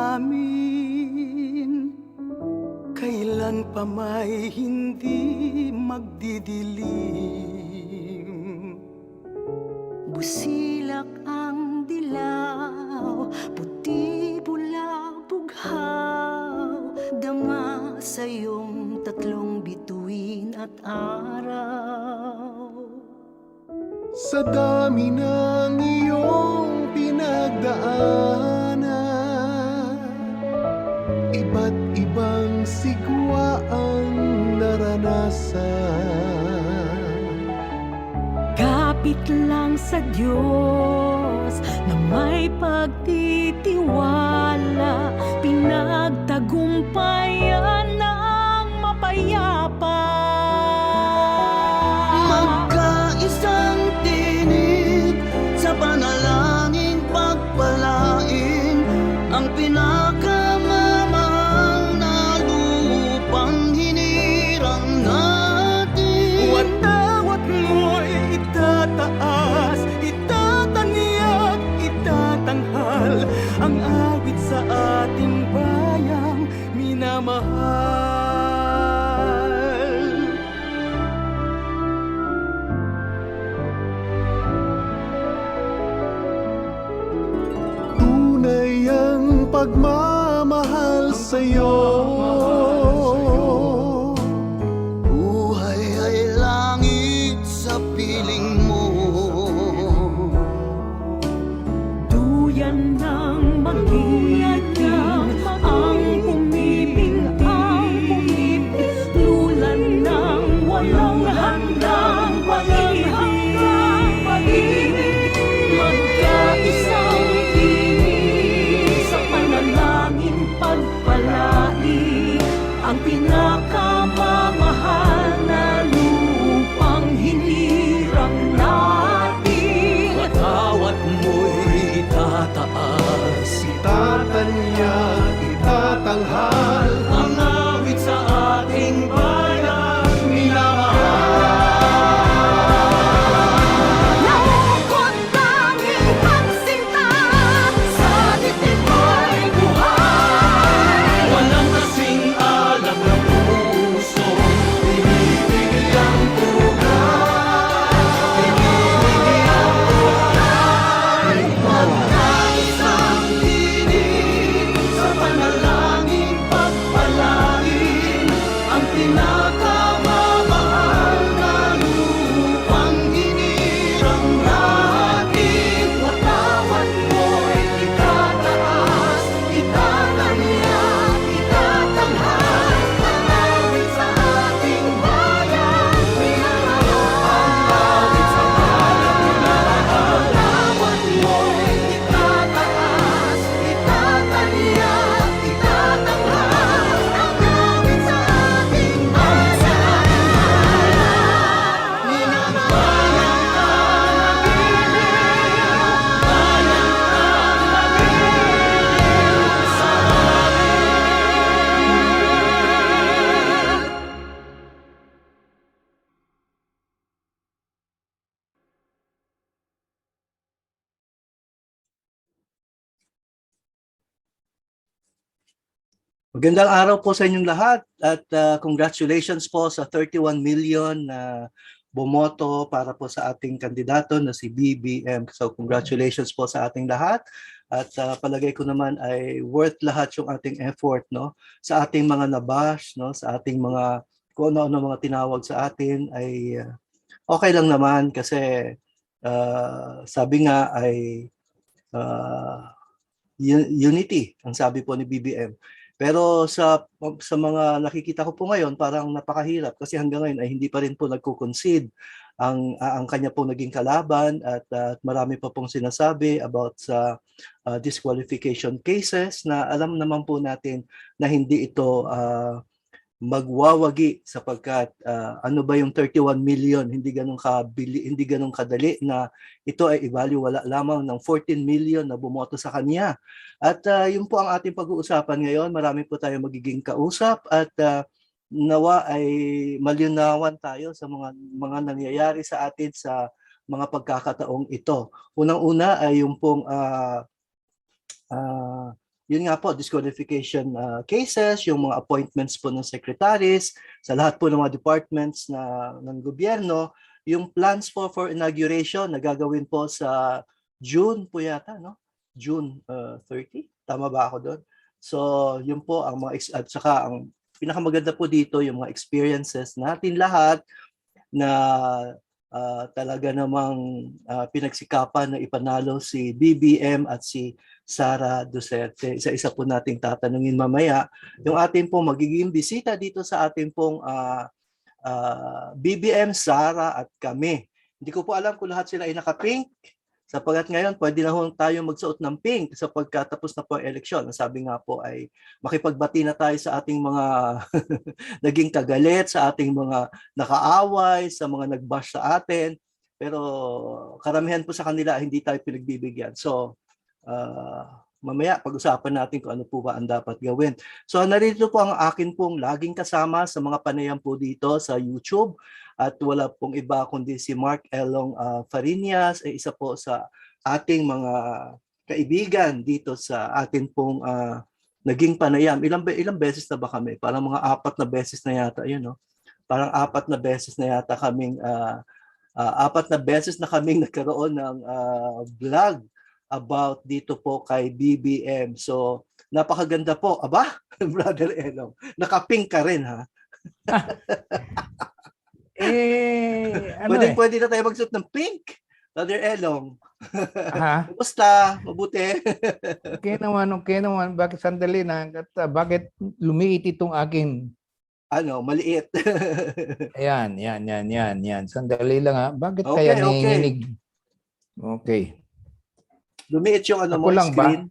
namin kailan pa may hindi magdidilim. Busilak ang dilaw, puti, bula, bughaw, dama sa iyong tatlong bituin at araw. Sa dami ng iyong pinagdaanan, iba't ibang sigwa ang naranasan. Kapit lang sa Diyos na may pagtitiwala, pinagtagumpayan ng mapayapa. Magkaisang tinig sa panalangin pagpalain ang pinakamamahal na lupang hinirang natin. Watawat mo'y itataas, itatangyak, itatanghal ang awit sa ating bayang minamahal. Tunay ang pagmamahal sa'yo. Buhay ay langit sa piling mo. Duyan ng magiting ang pumipintig, lulan ng walang hanggang pag-ibig. Magkaisang tinig sa panalangin pagpalain ang pinakamamahal na lupang hinirang natin. Watawat mo'y itataas, Itatanyag, itatanghal ang awit sa ating bayan Naukot tanging pagsinta sa dibdib mo'y buhay. Walang kasing alam na puso, binibigay ang buhay. Magkaisang tinig sa panalangin pagpalain ang pinakamamahal na lupang hinirang natin. Watawat mo'y itataas, itatangyak, itatanghal ang awit sa ating bayan minamahal. Ang awit sa bayan minamahal. Watawat mo'y itataas, itatangyak, itatanghal ang awit sa ating bayan Magandang araw po sa inyong lahat at congratulations po sa 31 million na bumoto para po sa ating kandidato na si BBM. So congratulations po sa ating lahat at palagay ko naman ay worth lahat yung ating effort, no, sa ating mga nabash, no, sa ating mga kung ano-ano mga tinawag sa atin ay okay lang naman kasi sabi nga ay unity ang sabi po ni BBM. Pero sa mga nakikita ko po ngayon, parang napakahirap kasi hanggang ngayon ay hindi pa rin po nagko-concede ang kanya po naging kalaban at marami pa pong sinasabi about sa disqualification cases na alam naman po natin na hindi ito magwawagi sapagkat ano ba yung 31 million, hindi ganun kadali na ito ay i-value, wala lamang ng 14 million na bumoto sa kanya. At yun po ang ating pag-uusapan ngayon. Marami po tayo magiging kausap at nawa ay malinawan tayo sa mga nangyayari sa atin sa mga pagkakataong ito. Unang-una ay yung pong yun nga po, disqualification cases, yung mga appointments po ng secretaries sa lahat po ng mga departments ng gobyerno, yung plans po for inauguration na gagawin po sa June po yata, no? June 30? Tama ba ako doon? So, yun po ang mga at saka ang pinakamaganda po dito yung mga experiences natin lahat na talaga namang pinagsikapan na ipanalo si BBM at si Sara Duterte. Isa-isa po nating tatanungin mamaya. Yung ating pong magiging bisita dito sa ating pong BBM, Sara at kami. Hindi ko po alam kung lahat sila ay naka-pink. Sapagkat ngayon, pwede na ho tayo magsuot ng pink sa pagkatapos na po ang eleksyon. Ang sabi nga po ay makipagbati na tayo sa ating mga naging kagalit, sa ating mga nakaaway, sa mga nagbash sa atin. Pero karamihan po sa kanila hindi tayo pinagbibigyan. So, mamaya pag-usapan natin kung ano po ba ang dapat gawin. So, narito po ang akin pong laging kasama sa mga panayam po dito sa YouTube. At wala pong iba kundi si Mark Elong Fariñas, ay isa po sa ating mga kaibigan dito sa atin pong naging panayam. Ilang beses na ba kami? Parang mga 4 na beses na yata yun, no? Parang 4 na beses na yata kaming 4 na beses na kaming nagkaroon ng vlog about dito po kay BBM. So, napakaganda po. Aba, Brother Elong, nakapink ka rin, ha? Pwede na tayo magsuot ng pink, Brother Elong. Ha? Kumusta? Mabuti? Okay naman. Bakit sandali na? Bakit lumiit itong akin? Maliit. Ayan. Sandali lang ha. Bakit Okay, kaya okay. nanginginig? Okay. Lumiit yung Ako mo, lang ba? screen.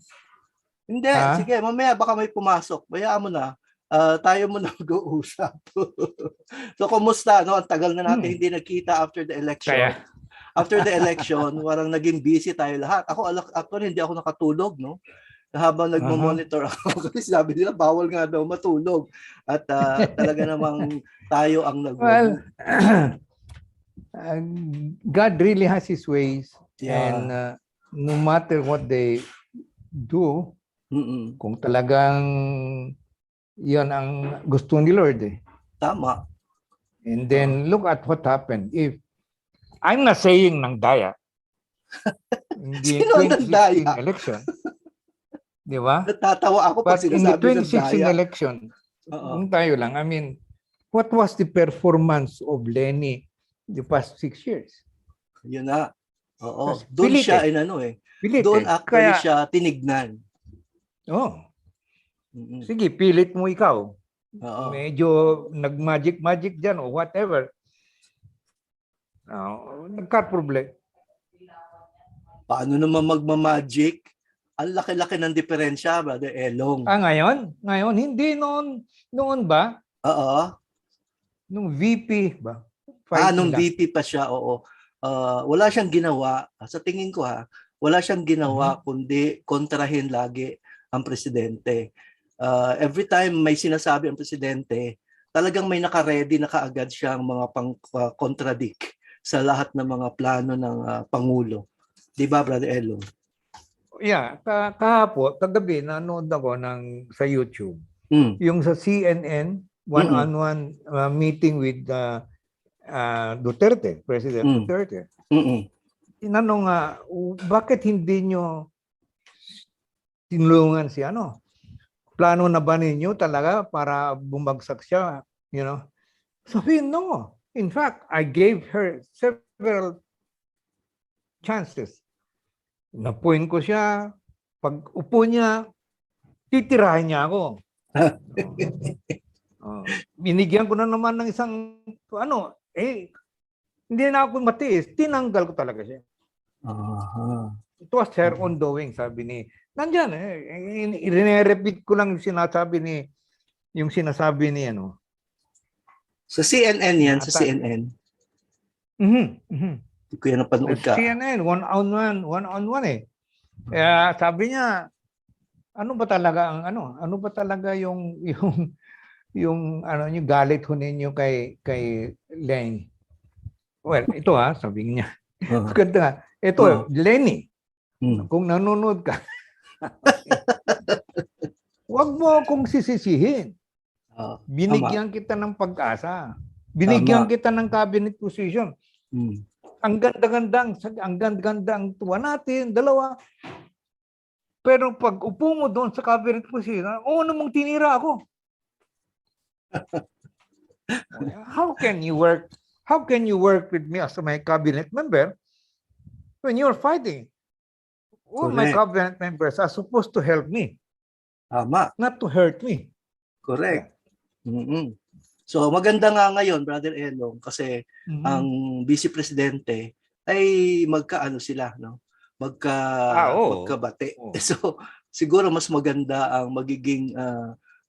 Hindi, Ha? sige, mamaya baka may pumasok. Bayaan mo na. Tayo muna mag-uusap. So, kumusta? No? Ang tagal na natin hindi nagkita after the election. Kaya. After the election, parang naging busy tayo lahat. Actually, hindi ako nakatulog, no? Habang nagmo-monitor ako, kasi sabi nila, bawal nga daw matulog. At talaga namang tayo ang Well, God really has His ways. Yeah. And no matter what they do, Mm-mm. kung talagang yan ang gusto ni Lord eh. Tama. And then look at what happened. If I'm not saying nang daya. In the Sino ang nagdaya? 2016 election. Di ba? Natatawa ako pag But in the sinasabi ng 2016 daya. election, Oo. kung tayo lang, I mean, what was the performance of Lenny the past 6 years? Yun na. Oo. Kasi Doon pilit siya, Pilit doon eh. actually Kaya, siya tinignan. oh, Mm-mm. sige, pilit mo ikaw. Oo. Medyo nag-magic dyan o whatever. Nagka-problem. Paano naman magmamagic? Ang laki-laki ng diferensya, Brother Elong. Ngayon? Ngayon, hindi noon. Noon ba? Oo. Nung VP ba? Nung Fighting lang. VP pa siya, oo. Wala siyang ginawa, sa tingin ko wala siyang ginawa kundi kontrahin lagi ang presidente. Every time may sinasabi ang presidente, talagang may naka-ready na kaagad siyang mga pang-contradict sa lahat ng mga plano ng Pangulo. Di ba, Brother Elong? Yeah, kagabi nanood ako sa YouTube. Mm. Yung sa CNN, one-on-one meeting with Duterte, President Duterte. Mm-mm. Tinanong nga, bakit hindi nyo tinulungan si plano na ba ninyo talaga para bumagsak siya, Sabi, no. In fact, I gave her several chances. Napuin ko siya. Pag upo niya, titirahin niya ako. Binigyan ko na naman ng isang, hindi na ako matiis. Tinanggal ko talaga siya. It was her own doing, sabi ni, nandyan i-repeat ko lang yung sinasabi ni Sa CNN yan, sa CNN. Hindi ko yan napanood ka. CNN, one-on-one eh. Sabi niya, ano ba talaga yung yung galit ho ninyo kay Lenny? Well, ito sabi niya. Ganda nga. Ito, Lenny, kung nanonood ka, Huwag mo akong sisisihin. Tama. Binigyan kita ng pag-asa. Binigyan kita ng cabinet position. Mm. Ang ganda-ganda ang tuwa natin, dalawa. Pero pag upo mo doon sa cabinet position, ano mong tinira ako? How can you work? How can you work with me as my cabinet member when you're fighting? All my Correct. cabinet members are supposed to help me, Tama. not to hurt me. Correct. Mm-mm. So maganda nga ngayon, Brother Elong, kasi Mhm. ang Vice Presidente ay magkaano sila, no? Oo. Magkabate. Oo. So siguro mas maganda ang magiging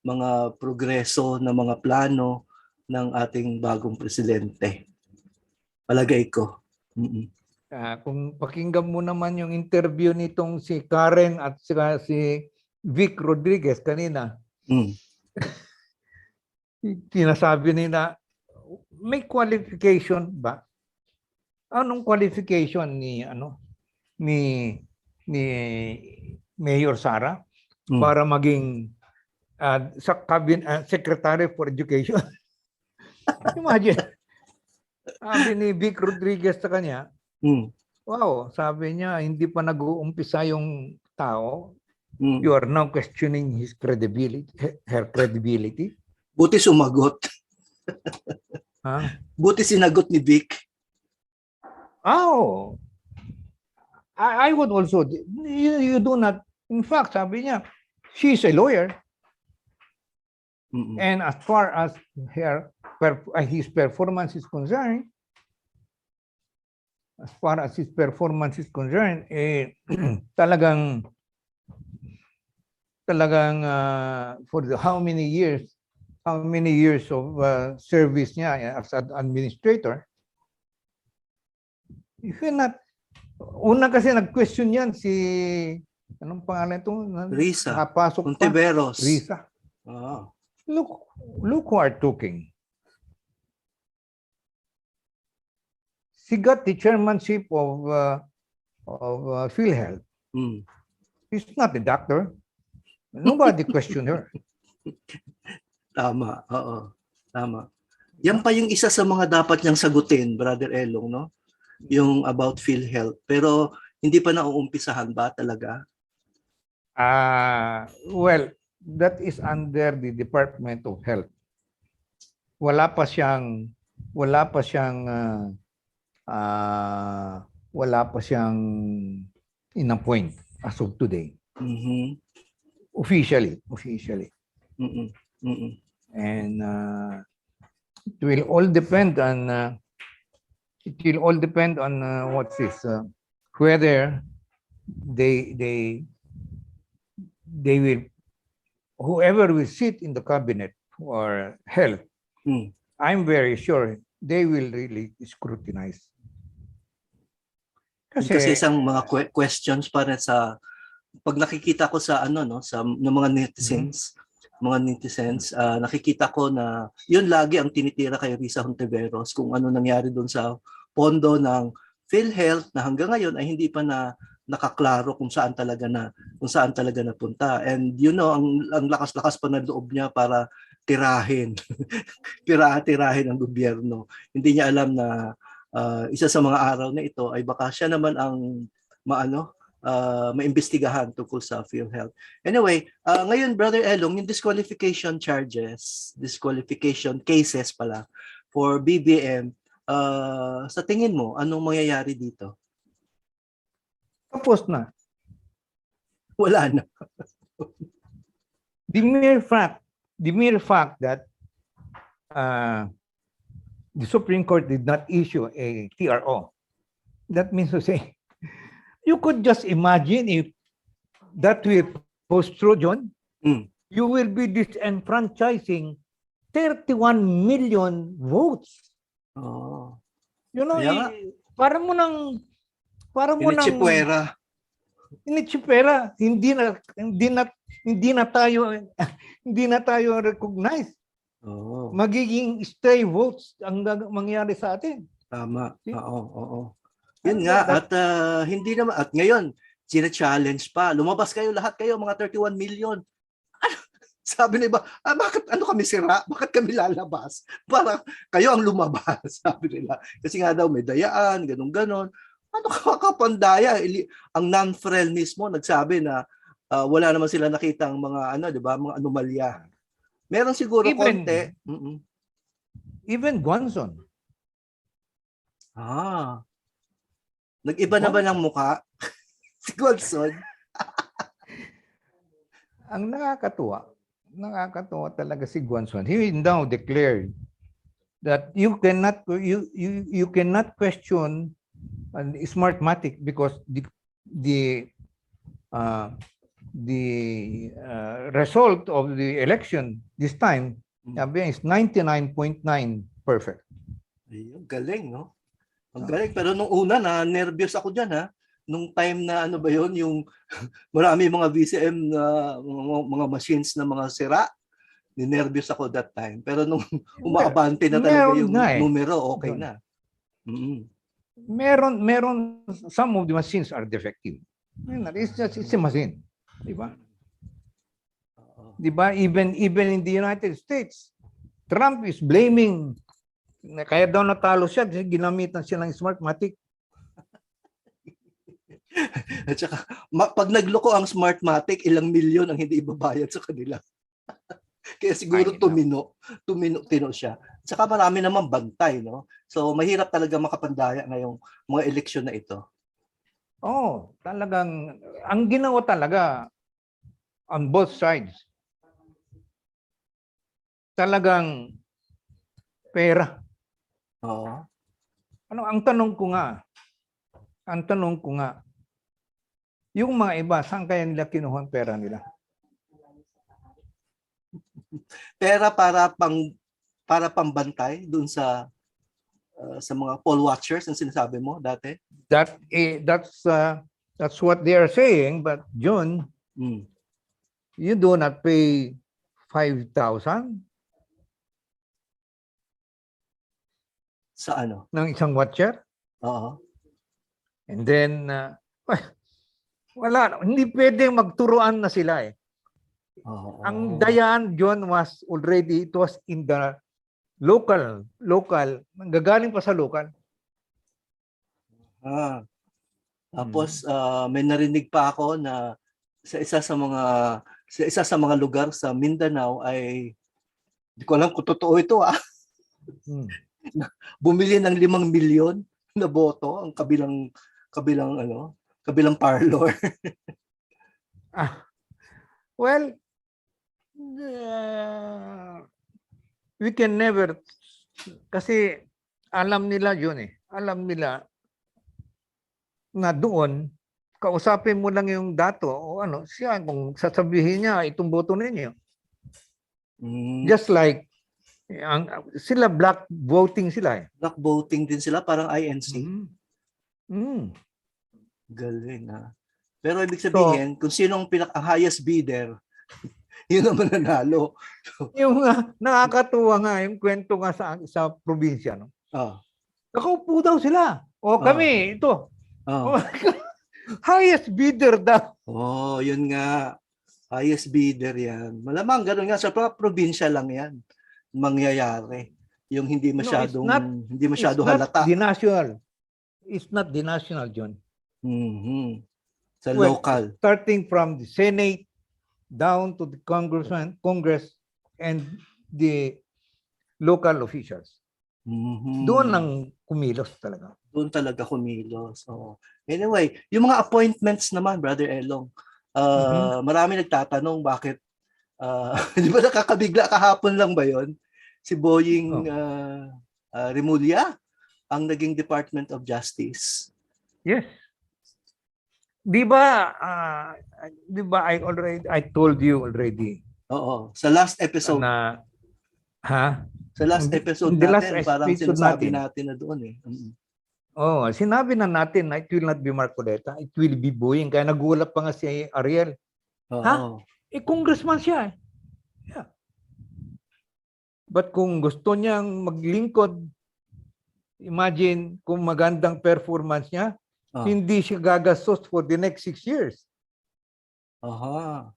mga progreso na mga plano ng ating bagong presidente. Palagay ko. Mm-mm. Kung pakinggan mo naman yung interview nitong si Karen at saka si Vic Rodriguez kanina, Mm. sinasabi nila, may qualification ba? Anong qualification ni ni Mayor Sara Mm. para maging sa cabinet Secretary for Education? Imagine. Sabi ni Vic Rodriguez sa kanya, Mm. wow, sabi niya, hindi pa nag-uumpisa yung tao. Mm. You are now questioning his credibility, her credibility. Buti sumagot. Ha? Buti sinagot ni Vic. Oh, I would also, you do not, in fact, sabi niya, she's a lawyer. Mm-mm. And as far as his performance is concerned, talagang for how many years of service niya as an administrator, if you're not, una kasi nag-question yan si, anong pangalan ito? Risa. Nakapasok pa. Ontiveros. Risa. Ah. Look who are talking. She got the chairmanship of PhilHealth. Mm. She's not a doctor. Nobody questioned her. Tama. Oo. Tama. Yan pa yung isa sa mga dapat niyang sagutin, Brother Elong, no? Yung about PhilHealth. Pero hindi pa nauumpisahan ba talaga? Well, that is under the Department of Health. Wala pa siyang in-appoint as of today. Mhm. Officially. Mm-mm. Mm-mm. And it will all depend on what's this, whether they will, whoever will sit in the cabinet for health, Mm. I'm very sure they will really scrutinize. Kasi isang mga questions para sa pag nakikita ko sa sa ng mga netizens, nakikita ko na yun lagi ang tinitira kay Risa Hontiveros kung ano nangyari doon sa pondo ng PhilHealth na hanggang ngayon ay hindi pa nakaklaro kung saan talaga napunta. And ang lakas-lakas pa ng loob niya para tirahin tirahin ang gobyerno. Hindi niya alam na isa sa mga araw na ito ay baka siya naman ang maimbestigahan tungkol sa PhilHealth. Anyway, ngayon Brother Elong, yung disqualification cases pala for BBM, sa tingin mo anong mangyayari dito? Tapos na. Wala na. The mere fact that the Supreme Court did not issue a TRO, that means to say, you could just imagine if that will post through, John, you will be disenfranchising 31 million votes. Oh. You know, Kaya nga. para mo nang Initsipwera. initsipera, hindi na tayo recognize. Oo. Magiging stray votes ang mangyari sa atin. Tama. See? Oo. Yun nga at hindi naman at ngayon sina-challenge pa. Lumabas kayo lahat kayo mga 31 million. Sabi na iba, bakit ano kami sira? Bakit kami lalabas? Para kayo ang lumabas, sabi nila. Kasi nga daw may dayaan, ganun-ganon. Ano kakapandaya? Ang non-frel mismo nagsabi na wala naman sila nakitang mga ano, 'di ba, mga anomalya. Meron siguro Even- konti. Even Guanzon. Nag-iba na ba ng mukha? Si Godson? Ang nakakatuwa talaga si Guanzon. He now declared that you cannot question Smartmatic because the result of the election this time sabi is 99.9 perfect. Ayun, galing, no? Ang galing. Pero nung una na nervyos ako diyan, ha. Nung time na ano ba 'yon, yung marami mga VCM na mga machines na mga sira. Ninervyos ako that time. Pero nung umaabante na talaga Meron yung na eh. numero, okay na. Meron some of the machines are defective. It's a machine. Di ba? Di ba? Even in the United States, Trump is blaming kaya daw natalo siya kasi ginamitan siya ng Smartmatic. At saka, pag nagloko ang Smartmatic, ilang milyon ang hindi ibabayad sa kanila. Kaya siguro tumino siya. At saka marami naman bantay, no? So mahirap talaga makapandaya ngayong mga eleksyon na ito. Oh, talagang ang ginawa talaga on both sides. Talagang pera. Oo. Ang tanong ko nga, yung mga iba, saan kaya nila kinuha ang pera nila? Pera para pambantay dun sa mga poll watchers ang sinasabi mo dati. That's what they are saying, but John, you do not pay 5,000 Sa ano? ng isang watcher, Oo. and then wala, hindi pwedeng magturuan na sila eh. Oo. Ang dayaan, John, it was in the local, gagaling pa sa local. Tapos may narinig pa ako na sa isa sa mga lugar sa Mindanao ay hindi ko alam kung totoo ito bumili ng 5 milyon na boto ang kabilang parlor. Well, we can never, kasi alam nila yun eh. Alam nila na doon, kausapin mo lang yung dato o ano, siya kung sasabihin niya, itong boto ninyo. Just like, sila black voting sila eh. Black voting din sila, parang INC. Galing Pero ibig sabihin, kung sino ang highest bidder, yun ang mananalo. Yung nakakatuwa nga, yung kwento nga sa probinsya. No? Nakaupo daw sila. O kami, ito. Highest bidder daw. Yun nga. Highest bidder yan. Malamang ganun nga. Sa probinsya lang yan mangyayari. Yung hindi masyadong halata. It's not the national, John. Sa local. Starting from the Senate down to the Congress and the local officials. Doon ang kumilos talaga. Doon talaga kumilos. Anyway, yung mga appointments naman, Brother Elong, marami nagtatanong bakit, di ba nakakabigla kahapon lang ba yon? Si Boying Remulla ang naging Department of Justice. Yes. Di ba I told you already. Oo. Sa last episode. Sa last episode natin, parang sinasabi natin na doon eh. Sinabi na natin na it will not be Marcoleta, it will be Boying. Kaya nagulat pa nga si Ariel. Congressman siya eh. Yeah. But kung gusto niyang maglingkod, imagine kung magandang performance niya, hindi siya gagastos for the next 6 years. Aha.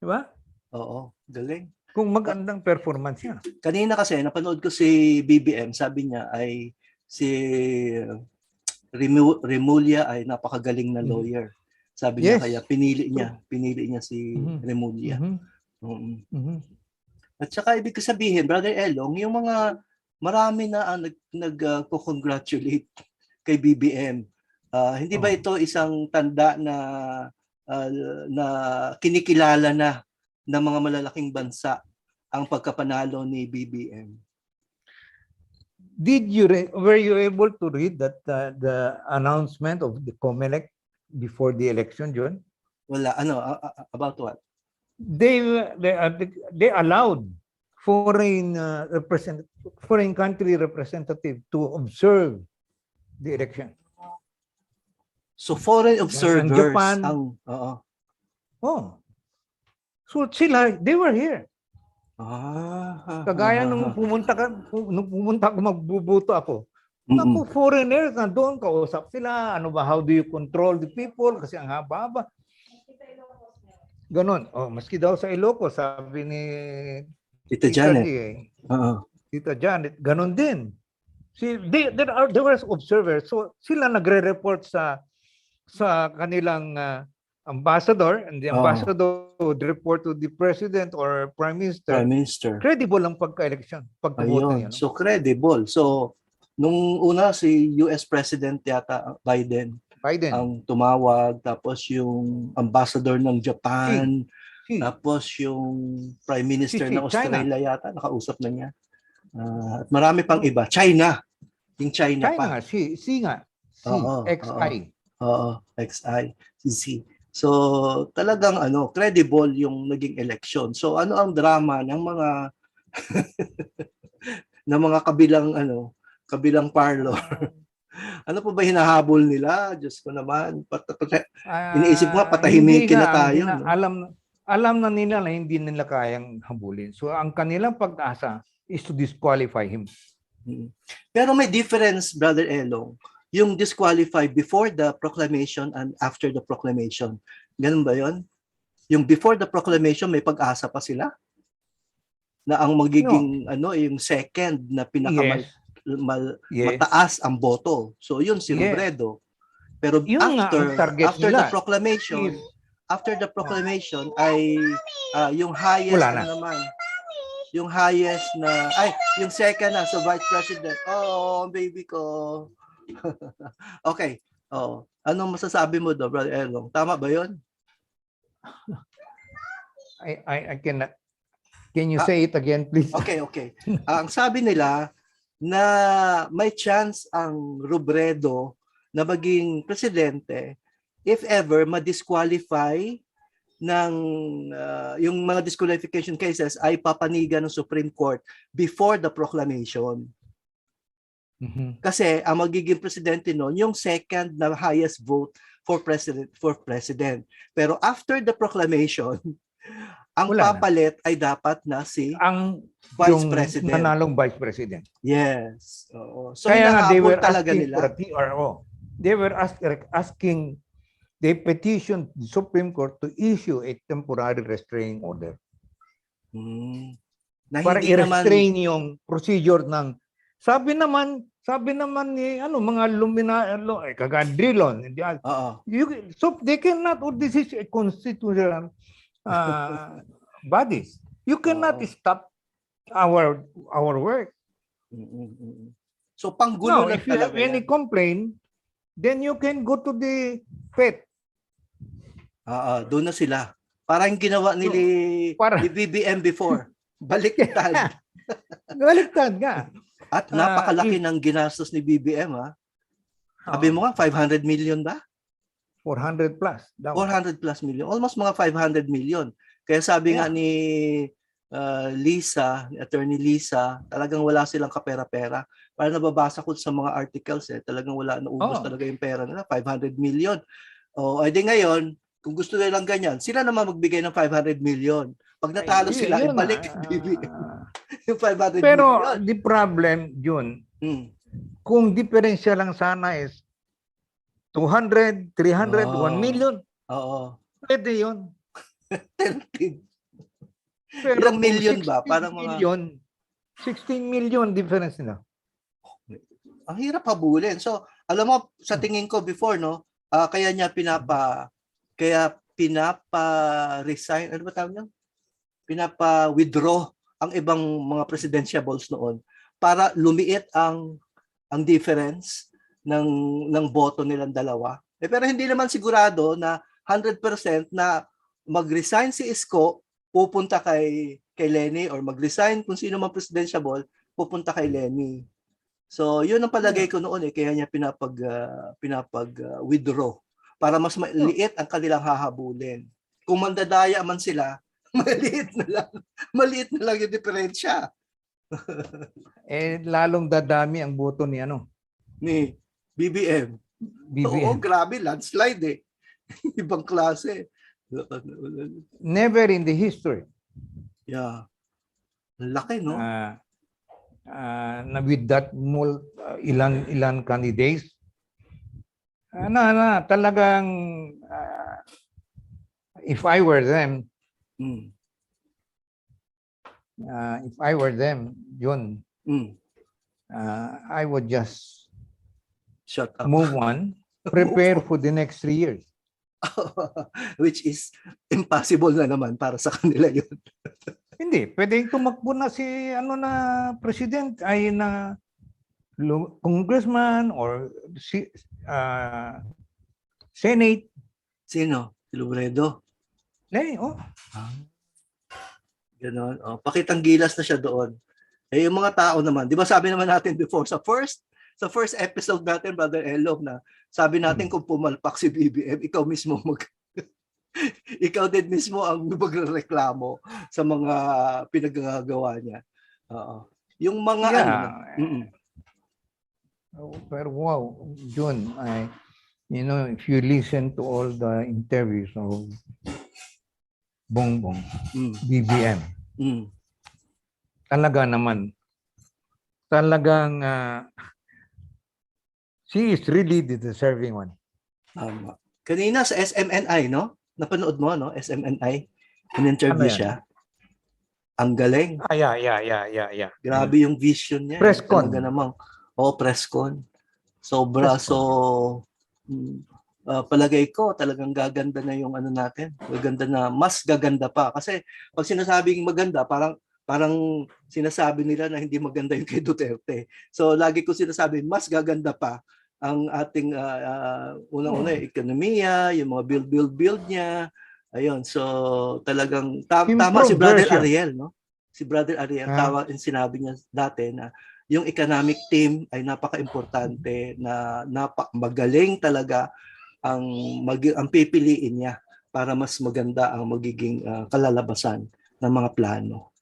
Diba? Oo, galing. Kung magandang performance yan. Kanina kasi napanood ko si BBM, sabi niya ay si Remulla ay napakagaling na Mhm. lawyer. Sabi niya Yes. kaya pinili niya si Mhm. Remulla. Mhm. Mm. Mhm. At saka ibig ko sabihin, Brother Elong, yung mga marami na ang congratulate kay BBM. Hindi ba Oh. ito isang tanda na ah, na kinikilala na ng mga malalaking bansa ang pagkapanalo ni BBM? Were you able to read that the announcement of the COMELEC before the election, John? Wala. Ano? About what? They allowed foreign country representative to observe the election. So foreign Ang observers Japan. oo. Oh. So sila, they were here. Kagaya nung pumunta ako, magbubuto ako. Naku, foreigners na doon, kausap sila. Ano ba, how do you control the people? Kasi ang haba-haba. Ganon. Oh, maski daw sa Ilocos, sabi ni Tita Janet. Oo. Tita Janet, ganon din. There were observers. So sila nagre-report sa kanilang ambassador, and the ambassador would report to the president or prime minister. Prime Minister. Credible ang pagka-election, pagka-vote Ayun. niya. No? So credible. So nung una si US President yata Biden Biden. ang tumawag, tapos yung ambassador ng Japan, Si. tapos yung Prime Minister Si, ng Australia China. yata nakausap na niya. At marami pang iba. China. Yung China pa. Nga, si nga. Si, Oo, XI. Oo, XI, CC. So talagang credible yung naging election. So ano ang drama ng mga ng mga kabilang parlor? Ano po ba hinahabol nila? Diyos ko naman. Iniisip mo, patahimikin na tayo. No? Alam na nila na hindi nila kayang habulin. So ang kanilang pag-asa is to disqualify him. Pero may difference, Brother Elong, yung disqualify before the proclamation and after the proclamation. Ganun ba yon? Yung before the proclamation, may pag-asa pa sila? Na ang magiging, yung second na mataas ang boto. So yun si Robredo. Pero Yun after the proclamation, ay yung highest yung highest na yung second na so Vice President. Oh, baby ko. Okay. Oh, anong masasabi mo do, Brother Elong? Tama ba 'yon? I cannot. Can you say it again, please? Okay. Ang sabi nila na may chance ang Robredo na maging presidente if ever ma-disqualify ng yung mga disqualification cases ay papanigan ng Supreme Court before the proclamation. Kasi ang magiging presidente noon yung second na highest vote for president. Pero after the proclamation, ang papalit ay dapat na si Vice President. Nanalong Vice President. Yes. Oo. So kaya they were talaga asking nila for a TRO. They were asking. They petitioned the Supreme Court to issue a temporary restraining order. Para i-restrain yung procedure ng sabi naman ni mga kagadrilon. So they cannot, this is a constitutional bodies. You cannot stop our work. So panggulo if you have any complaint, then you can go to the FET. Doon na sila. Parang ginawa ni BBM before. Baliktad. Baliktad nga. At napakalaki ng ginastos ni BBM. Sabi mo nga, 500 million ba? 400 plus. 400 plus million. Almost mga 500 million. Kaya sabi nga ni Attorney Lisa, talagang wala silang kapera-pera. Para nababasa ko sa mga articles, talagang wala, naubos talaga yung pera nila, 500 million. Edi ngayon, kung gusto nilang ganyan, sila naman magbigay ng 500 million. Pag natalo sila, ibalik yung 500 Pero million. the problem, Jun, kung diferensya lang sana is 200, 300, 1 million. Oo. Pwede yun. Pero Ilang kung million ba? 16 Parang mga, million, 16 million difference na. ang hirap habulin. So, alam mo, sa tingin ko before, no, kaya pinapa-resign, ano ba tawag niya? Pinapa-withdraw ang ibang mga presidentiables noon para lumiit ang difference ng boto nilang dalawa. Pero hindi naman sigurado na 100% na mag-resign si Isko, pupunta kay Lenny, or mag-resign kung sino man presidentiable, pupunta kay Lenny. So, yun ang palagay ko noon kaya niya pinapag-withdraw para mas maliit ang kanilang hahabulin. Kung mandadaya man sila, maliit na lang yung diferensya Lalong dadami ang boto ni ni BBM. Oo, BBM. grabe, landslide Ibang klase. Never in the history Yeah. Laki, no? na with that ilan candidates talagang if I were them Mm. yun Mm. I would just Shut up. move on, prepare for the next 3 years. Which is impossible na naman para sa kanila yun. Hindi, pwedeng tumakbo na si president ay na congressman or si Senate. Sino? Si Lubredo. Ganon. Oh, pakitang gilas na siya doon. Yung mga tao naman, di ba sabi naman natin before, sa first episode natin, Brother Elong, na sabi natin kung pumalpak si BBM, ikaw mismo ikaw din mismo ang magreklamo sa mga pinagagawa niya. Yung mga Pero wow, John, if you listen to all the interviews of Bongbong, BBM, talagang she is really the deserving one. Kanina sa SMNI, no? Napanood mo, no? SMNI. In-interview siya. Ang galing. Yeah. Grabe yung vision niya. Press con. Talaga namang, press con. Sobra. Press con. So, palagay ko, talagang gaganda na yung natin. Gaganda na, mas gaganda pa. Kasi pag sinasabing maganda, parang sinasabi nila na hindi maganda yung kay Duterte. So, lagi ko sinasabi, mas gaganda pa ang ating unang-una ekonomiya, yung mga build niya. Ayun, so talagang tama si Brother Ariel, no? Si Brother Ariel, tawa yung sinabi niya dati na yung economic team ay napaka-importante, na magaling talaga ang pipiliin niya para mas maganda ang magiging kalalabasan ng mga plano.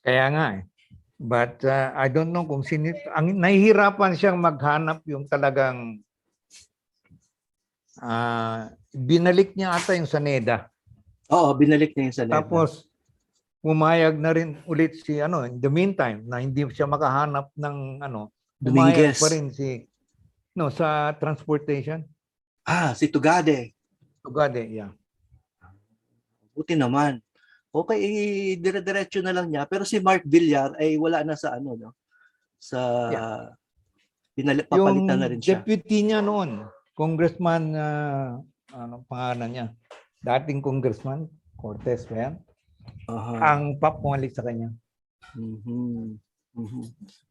Kaya nga But I don't know kung nahihirapan siyang maghanap yung talagang binalik niya ata yung Saneda. Oo, binalik niya yung Saneda. Tapos pumayag na rin ulit si in the meantime na hindi siya makahanap ng pumayag pa rin sa transportation. Si Tugade. Tugade, yeah. Buti naman. Okay, dire-diretso na lang niya. Pero si Mark Villar ay wala na sa no? Papalitan na rin siya. Yung deputy niya noon, congressman, pangalan niya? Dating congressman, Cortez ba yan? Ang pumalit sa kanya.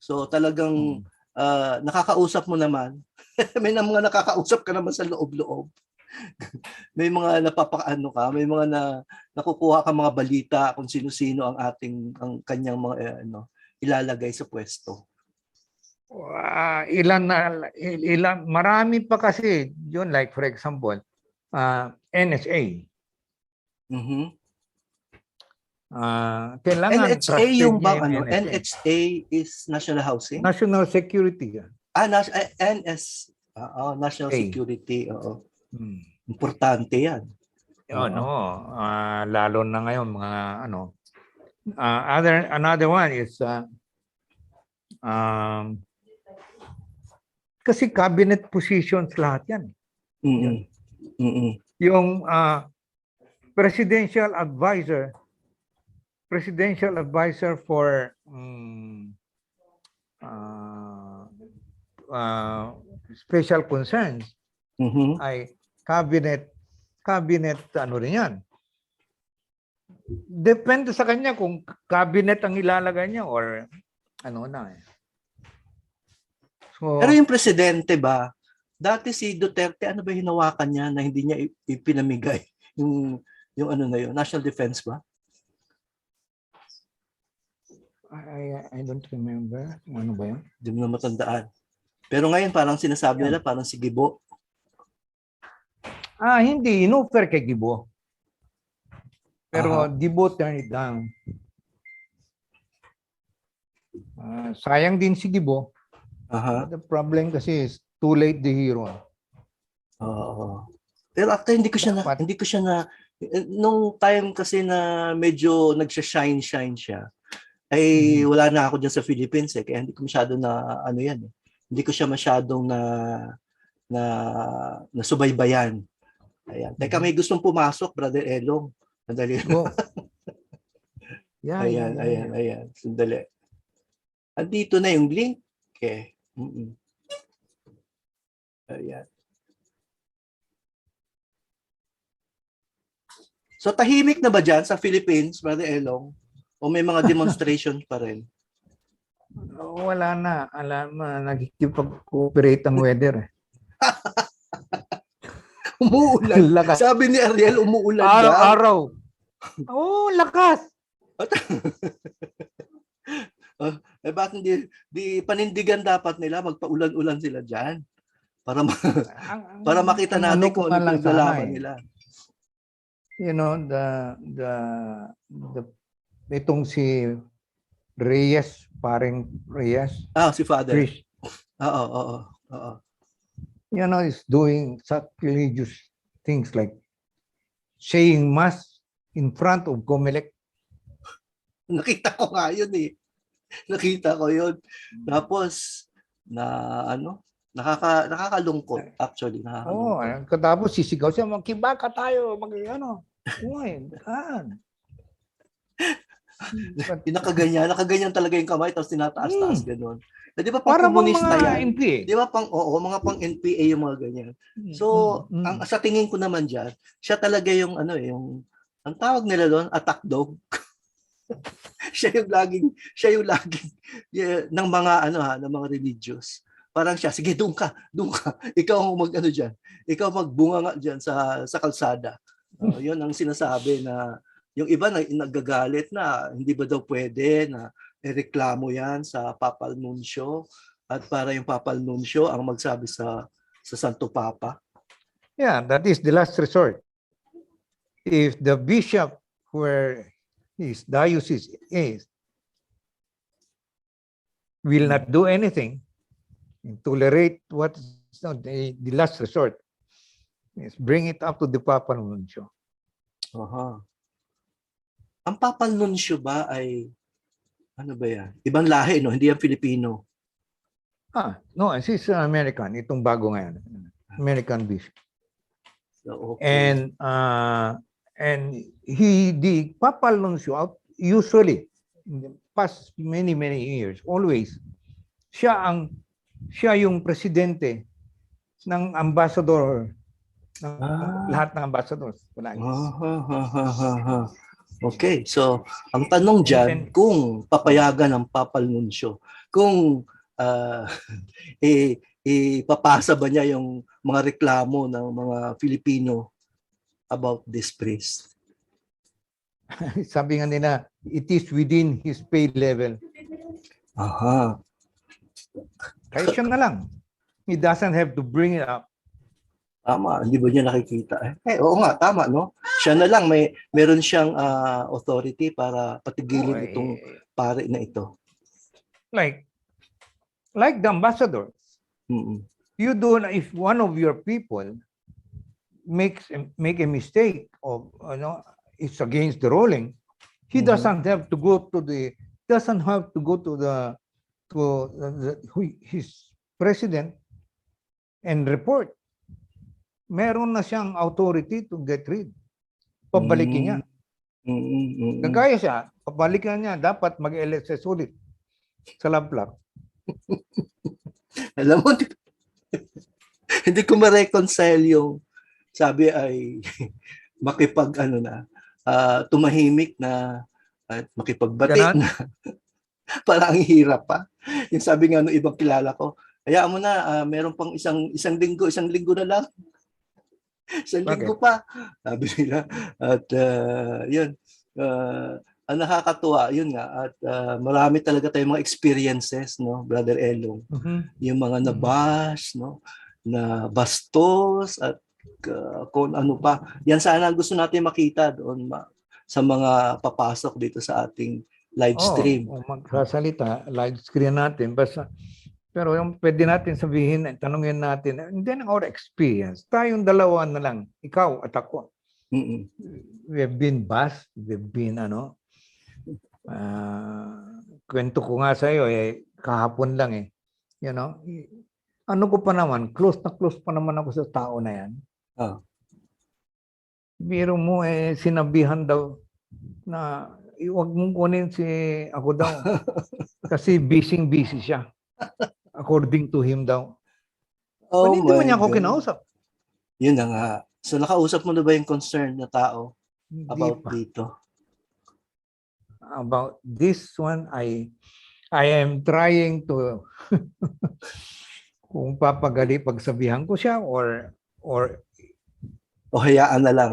So talagang nakakausap mo naman. May mga nakakausap ka naman sa loob-loob. May mga may mga nakukuha ka mga balita kung sino-sino ang kanyang mga ilalagay sa pwesto. Marami pa kasi yun, like for example, NSA. Kailangan NHA yung bang NHA is National Housing? National Security. National Security, oo. Importante yan. Lalo na ngayon mga another one is kasi cabinet positions lahat yan. Yung presidential advisor for uh, special concerns Mhm. ay cabinet ano rin yan. Depende sa kanya kung cabinet ang ilalagay niya or ano na eh. So, Pero yung presidente ba, dati si Duterte, ano ba hinawakan niya na hindi niya ipinamigay? Yung ano na yun, National Defense ba? I don't remember. Ano ba yun? Hindi mo na matandaan. Pero ngayon parang sinasabi nila parang si Gibo. Hindi. Inoffer kay Gibo. Pero Aha. Gibo turned it down. Sayang din si Gibo. Aha. The problem kasi is too late the hero. Oo. Pero after hindi ko siya na nung time kasi na medyo nagsha-shine siya. Ay wala na ako diyan sa Philippines eh, kaya hindi ko masyado na ano yan eh. Hindi ko siya masyadong na nasubaybayan. Ayan. Teka, may gustong pumasok, Brother Elong. Sandali. Go. Yeah, Ayan. Sandali. Andito na yung link. Okay. Ayan. So tahimik na ba dyan sa Philippines, Brother Elong? O may mga demonstration pa rin? Wala na. Alam mo, nagkikipag-cooperate ang weather. Umuulan. Lakas. Sabi ni Ariel, umuulan daw. Araw-araw. Lakas. Eh bakit di panindigan dapat nila, magpaulan-ulan sila dyan? Para makita natin kung ano yung nalaman nila. You know, itong si Reyes, paring Reyes, Si Father. Chris, Oo. you know, is doing sacrilegious things like saying mass in front of Comelec. Nakita ko nga yun eh. Nakita ko yun. Tapos, nakakalungkot actually. Nakakalungkot. Tapos sisigaw siya, magkibaka tayo, Nakaganyan talaga yung kamay, tapos tinataas-taas gano'n. Di ba pang para bang komunista mga yan? NPA. Di ba mga pang NPA yung mga ganyan. So, sa tingin ko naman dyan, siya talaga yung ang tawag nila doon, attack dog. siya yung laging ng mga ng mga religious. Parang siya, sige, doon ka. Ikaw ang diyan. Ikaw magbunga nga diyan sa kalsada. Yun ang sinasabi na yung iba nagagalit na hindi ba daw pwede na ireklamo yan sa Papal Nuncio at para yung Papal Nuncio ang magsabi sa Santo Papa. Yeah, that is the last resort. If the bishop where his diocese is will not do anything and tolerate what is not the last resort, is bring it up to the Papal Nuncio. Ang Papal Nuncio ba ay ano ba yan? Ibang lahi, no? Hindi yan Filipino. No, this is American. Itong bago ngayon. American bishop. So, okay. And the Papal Nuncio usually in the past many years always siya yung presidente ng ambassador ng lahat ng ambassadors. Okay, so ang tanong dyan, kung papayagan ng Papal Nuncio, kung ipapasa ba niya yung mga reklamo ng mga Filipino about this priest? Sabi nga nila, it is within his pay level. Kaya siya na lang. He doesn't have to bring it up. Tama, hindi ba niya nakikita? Oo nga, tama, no? Siya na lang, meron siyang authority para patigilin itong pare na ito. Like the ambassadors. You do, if one of your people make a mistake of it's against the ruling, he doesn't have to go to his president and report. Meron na siyang authority to get rid. pabalikin niya. Mm. Gagaya siya, pabalikan niya, dapat mag-LSS ulit sa Lamplac. Alam mo, hindi ko ma-reconcile yung sabi ay makipag ano na, tumahimik na at makipagbati Ganon? na. Parang ang hirap pa. Yung sabi nga nung ibang kilala ko, hayaan mo na, meron pang isang linggo na lang. Isang linggo pa. Sabi nila. At yun, ang nakakatuwa, yun nga. At marami talaga tayong mga experiences, no, Brother Elong. Yung mga nabash, no, na bastos at kung ano pa. Yan sana ang gusto natin makita doon sa mga papasok dito sa ating live stream. Oo, magsasalita, live screen natin. Pero yung pwede natin sabihin, tanungin natin, hindi na our experience. Tayong dalawa na lang, ikaw at ako. Mm-mm. We have been bashed, we've been kwento ko nga sa iyo kahapon lang you know, ano ko pa naman, close pa naman ako sa tao na yan. Biro mo sinabihan daw na huwag mong kunin si ako daw kasi busy siya according to him daw. Oh, Hindi mo niya ako God. kinausap. Yun na nga. So nakausap mo na ba yung concerned na tao Hindi about pa. dito? About this one, I am trying to kung pagsabihan ko siya or O hayaan na lang?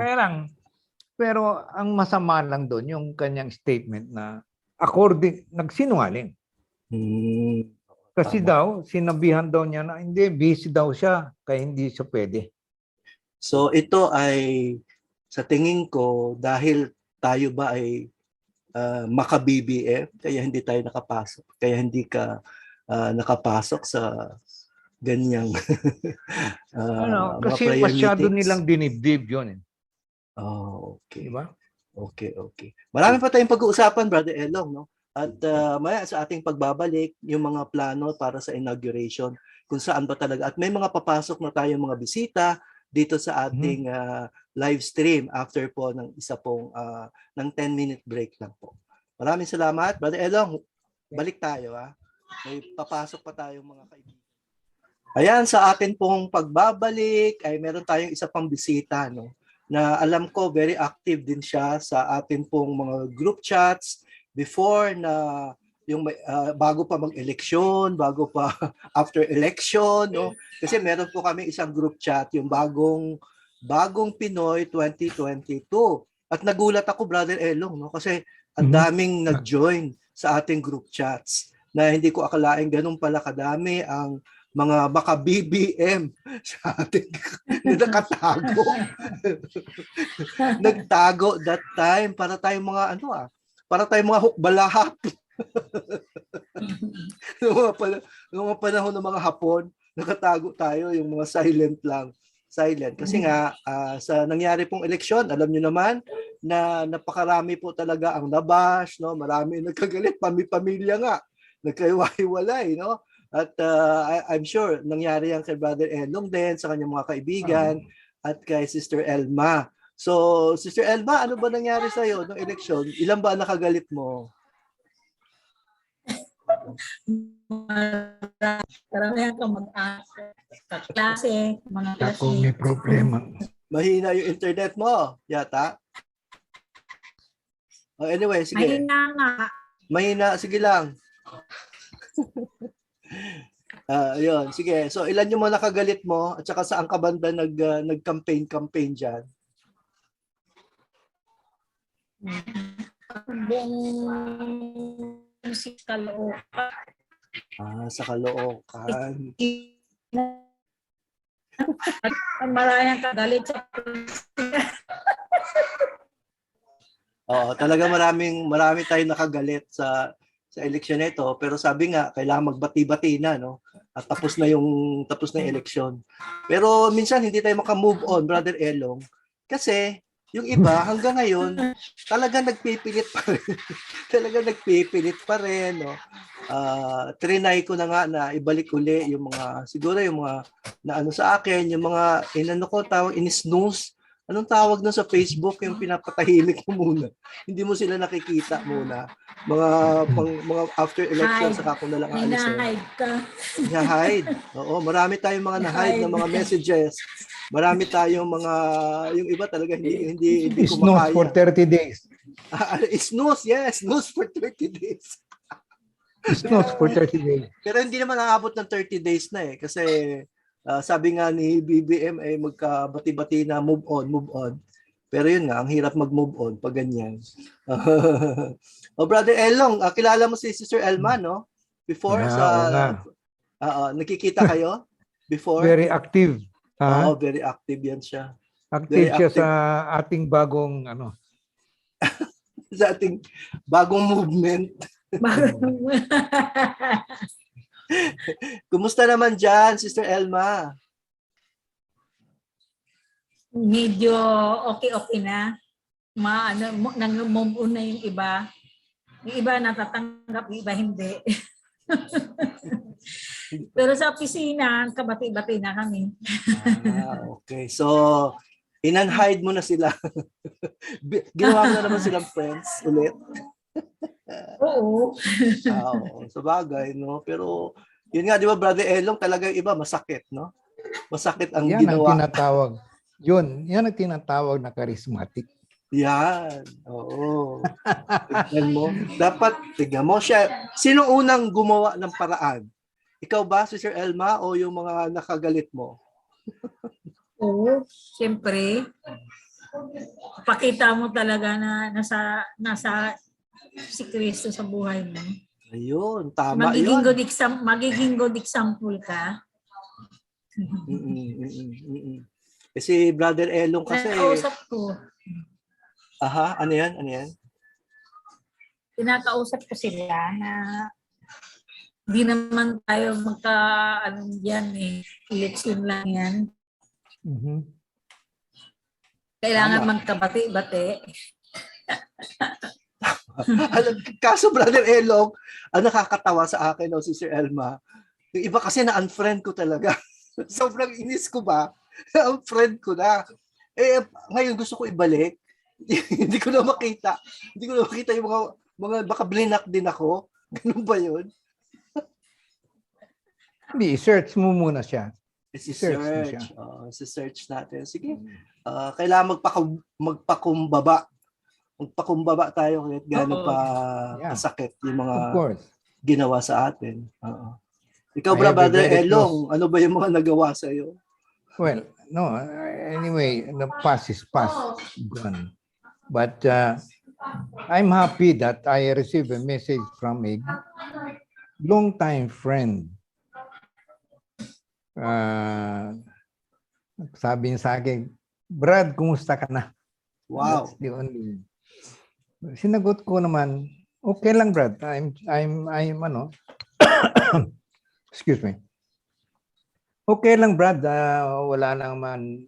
pero ang masama lang doon yung kanyang statement na nagsinungaling. Kasi daw, sinabihan daw niya na hindi, busy daw siya, kaya hindi siya pwede. So ito ay sa tingin ko dahil tayo ba ay maka-BBM, kaya hindi tayo nakapasok, kaya hindi ka nakapasok sa ganyang kasi mga prayer masyado meetings. nilang dinibdib yun. Oh, okay. Diba? Okay. Marami pa tayong pag-uusapan, Brother Elong, no? At maya sa ating pagbabalik, yung mga plano para sa inauguration, kung saan ba talaga. At may mga papasok na tayong mga bisita dito sa ating live stream after po ng ng 10-minute break lang po. Maraming salamat. Brother Elong, balik tayo. May papasok pa tayong mga kaibigan. Ayan, sa atin pong pagbabalik ay meron tayong isa pang bisita, no? Na alam ko very active din siya sa atin pong mga group chats before na yung bago pa mag-eleksyon, bago pa after election, no? Kasi meron po kami isang group chat, yung bagong Pinoy 2022. At nagulat ako, Brother Elong, no? Kasi ang daming nag-join sa ating group chats na hindi ko akalain ganun pala kadami ang mga maka-BBM sa ating nakatago. Nagtago that time para tayong mga para tayong mga hukbalahap. Noong mga panahon ng mga Hapon, nakatago tayo, yung mga silent lang. Silent. Kasi nga, sa nangyari pong eleksyon, alam nyo naman, na napakarami po talaga ang nabash, no? Marami nagkagalit, pamilya nga, nagkaiwalay, no? At I'm sure nangyari yan kay Brother Elong din, sa kanyang mga kaibigan, at kay Sister Elma. So, Sister Elma, ano ba nangyari sa'yo nung eleksyon? Ilan ba nakagalit mo? Karamihan ka mag-klase, mga Ako klase. may problema. Mahina yung internet mo, yata? Oh, anyway, sige. Mahina nga. Mahina, sige lang. Yun, sige. So, ilan yung mga nakagalit mo at saka saan ka banda nag-campaign dyan? Buong si Caloocan. Sa Caloocan. Maraming kagalit sa Oo, talaga marami tayong nakagalit sa eleksyon nito, pero sabi nga kailangan magbati-bati na, no? At tapos na yung eleksyon. Pero minsan hindi tayo maka-move on, Brother Elong, kasi yung iba hanggang ngayon talaga nagpipilit pa rin. Talaga nagpipilit pa rin, no? Trinay ko na nga na ibalik uli yung mga siguro yung mga na ano sa akin, yung mga tawag in-snooze Anong tawag nun sa Facebook, yung pinapatahimik mo muna? Hindi mo sila nakikita muna. Mga after election, Hide. saka ko na lang May aalisin. na-hide ka. Na-hide. Oo, marami tayong mga na-hide na mga messages. Marami tayong mga, yung iba talaga hindi ko Snooze for makaya. 30 days. Snooze, yes. Snooze for 30 days. Snooze for 30 days. Pero hindi naman aabot ng 30 days na eh. Kasi sabi nga ni BBM ay magkabati-bati na move on. Pero yun nga, ang hirap mag-move on pag ganyan. O Brother Elong, kilala mo si Sister Elma, no? Before Yeah, sa oo nga. nakikita kayo before? Very active. Oo, Ha? very active yan siya. Active very siya active. sa ating bagong ano. Sa ating bagong movement. Kumusta naman dyan, Sister Elma? Medyo okay na. Nang-move on na yung iba. Yung iba natatanggap, yung iba hindi. Pero sa opisina, kabati-bati na kami. Okay. So, in-unhide mo na sila. Ginawa mo na naman silang friends ulit. Oo. Oo, sa bagay, no? Pero, yun nga, di ba, Brother Elong, talaga yung iba, masakit, no? Masakit ang Yan ang ginawa. tinatawag. Yan ang tinatawag na charismatic. Yan. Oo. Tignan mo. Dapat, tignan mo siya. Sino unang gumawa ng paraan? Ikaw ba, Sister Elma, o yung mga nakagalit mo? Oo, siyempre. Pakita mo talaga na nasa si Kristo sa buhay mo. Ayun, tama yun. Magiging good example ka. Kasi Brother Elong kasi, Nakausap ko. ano yan? Ano yan? Pinakausap ko sila na hindi naman tayo yan eh. Election lang yan. Mhm. Kailangan Tama. magkabati-bati. Kaso Brother Elong, ang nakakatawa sa akin, no, Sister Elma, yung iba kasi na-unfriend ko talaga. Sobrang inis ko ba? Na-unfriend ko na. Eh, ngayon gusto ko ibalik. Hindi ko na makita. Hindi ko na makita yung mga baka blinak din ako. Ganun ba yun? Hindi, search mo muna siya. Si-search. Search mo siya. Si-search natin. Sige. Kailangan magpakumbaba. Magpakumbaba tayo kahit gano'n pa Yeah. kasakit yung mga Of course. ginawa sa atin. Oo. Ikaw I ba, have a Brother very Elong, ano ba yung mga nagawa sa'yo? Well, no, anyway, the past is past, gone. But I'm happy that I received a message from a long-time friend. Sabi niya sa akin, Brad, kumusta ka na? Wow. That's the only. Sinagot ko naman, okay lang, Brad. I'm ano, excuse me. Okay lang, Brad. Wala naman,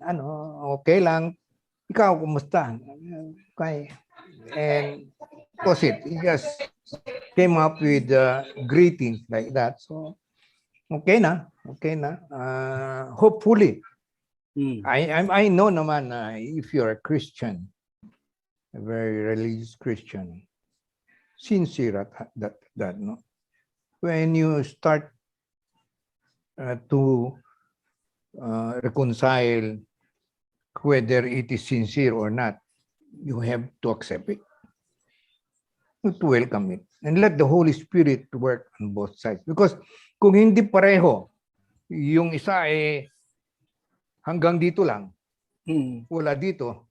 okay lang. Ikaw, kumusta? Okay. And was it. He just came up with greetings like that. So, okay na. Hopefully, I know naman if you're a Christian, a very religious Christian, sincere at that, no? When you start to reconcile whether it is sincere or not, you have to accept it, to welcome it, and let the Holy Spirit work on both sides. Because kung hindi pareho, yung isa hanggang dito lang, wala dito,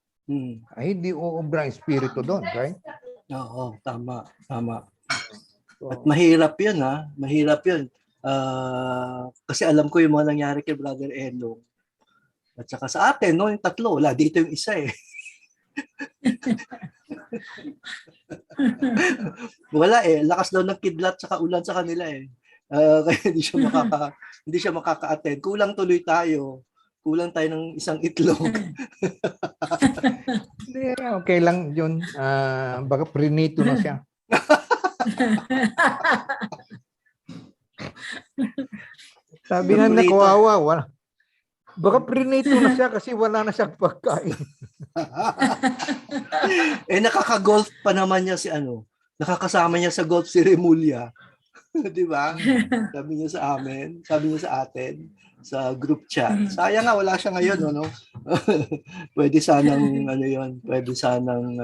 ay hindi uubra ang espiritu doon, right? Oo, tama. At mahirap yun, ha? Mahirap yun. Kasi alam ko yung mga nangyari kay Brother Elong. At saka sa atin, no, yung tatlo, wala dito yung isa eh. Wala eh, lakas daw ng kidlat saka ulan sa kanila eh. Kaya hindi siya makaka-attend. Kulang tuloy tayo. Kulang tayo ng isang itlog. Okay lang yun. Baka prinito na siya. Sabi nga na Prinito. kawawa. Baka prinito na siya kasi wala na siyang pagkain. Nakaka-golf pa naman niya si nakakasama niya sa golf si Remulla. Di ba? Sabi niya sa amin, sabi niya sa atin, sa group chat. Sayang nga, wala siya ngayon, no? Pwede sanang, pwede sanang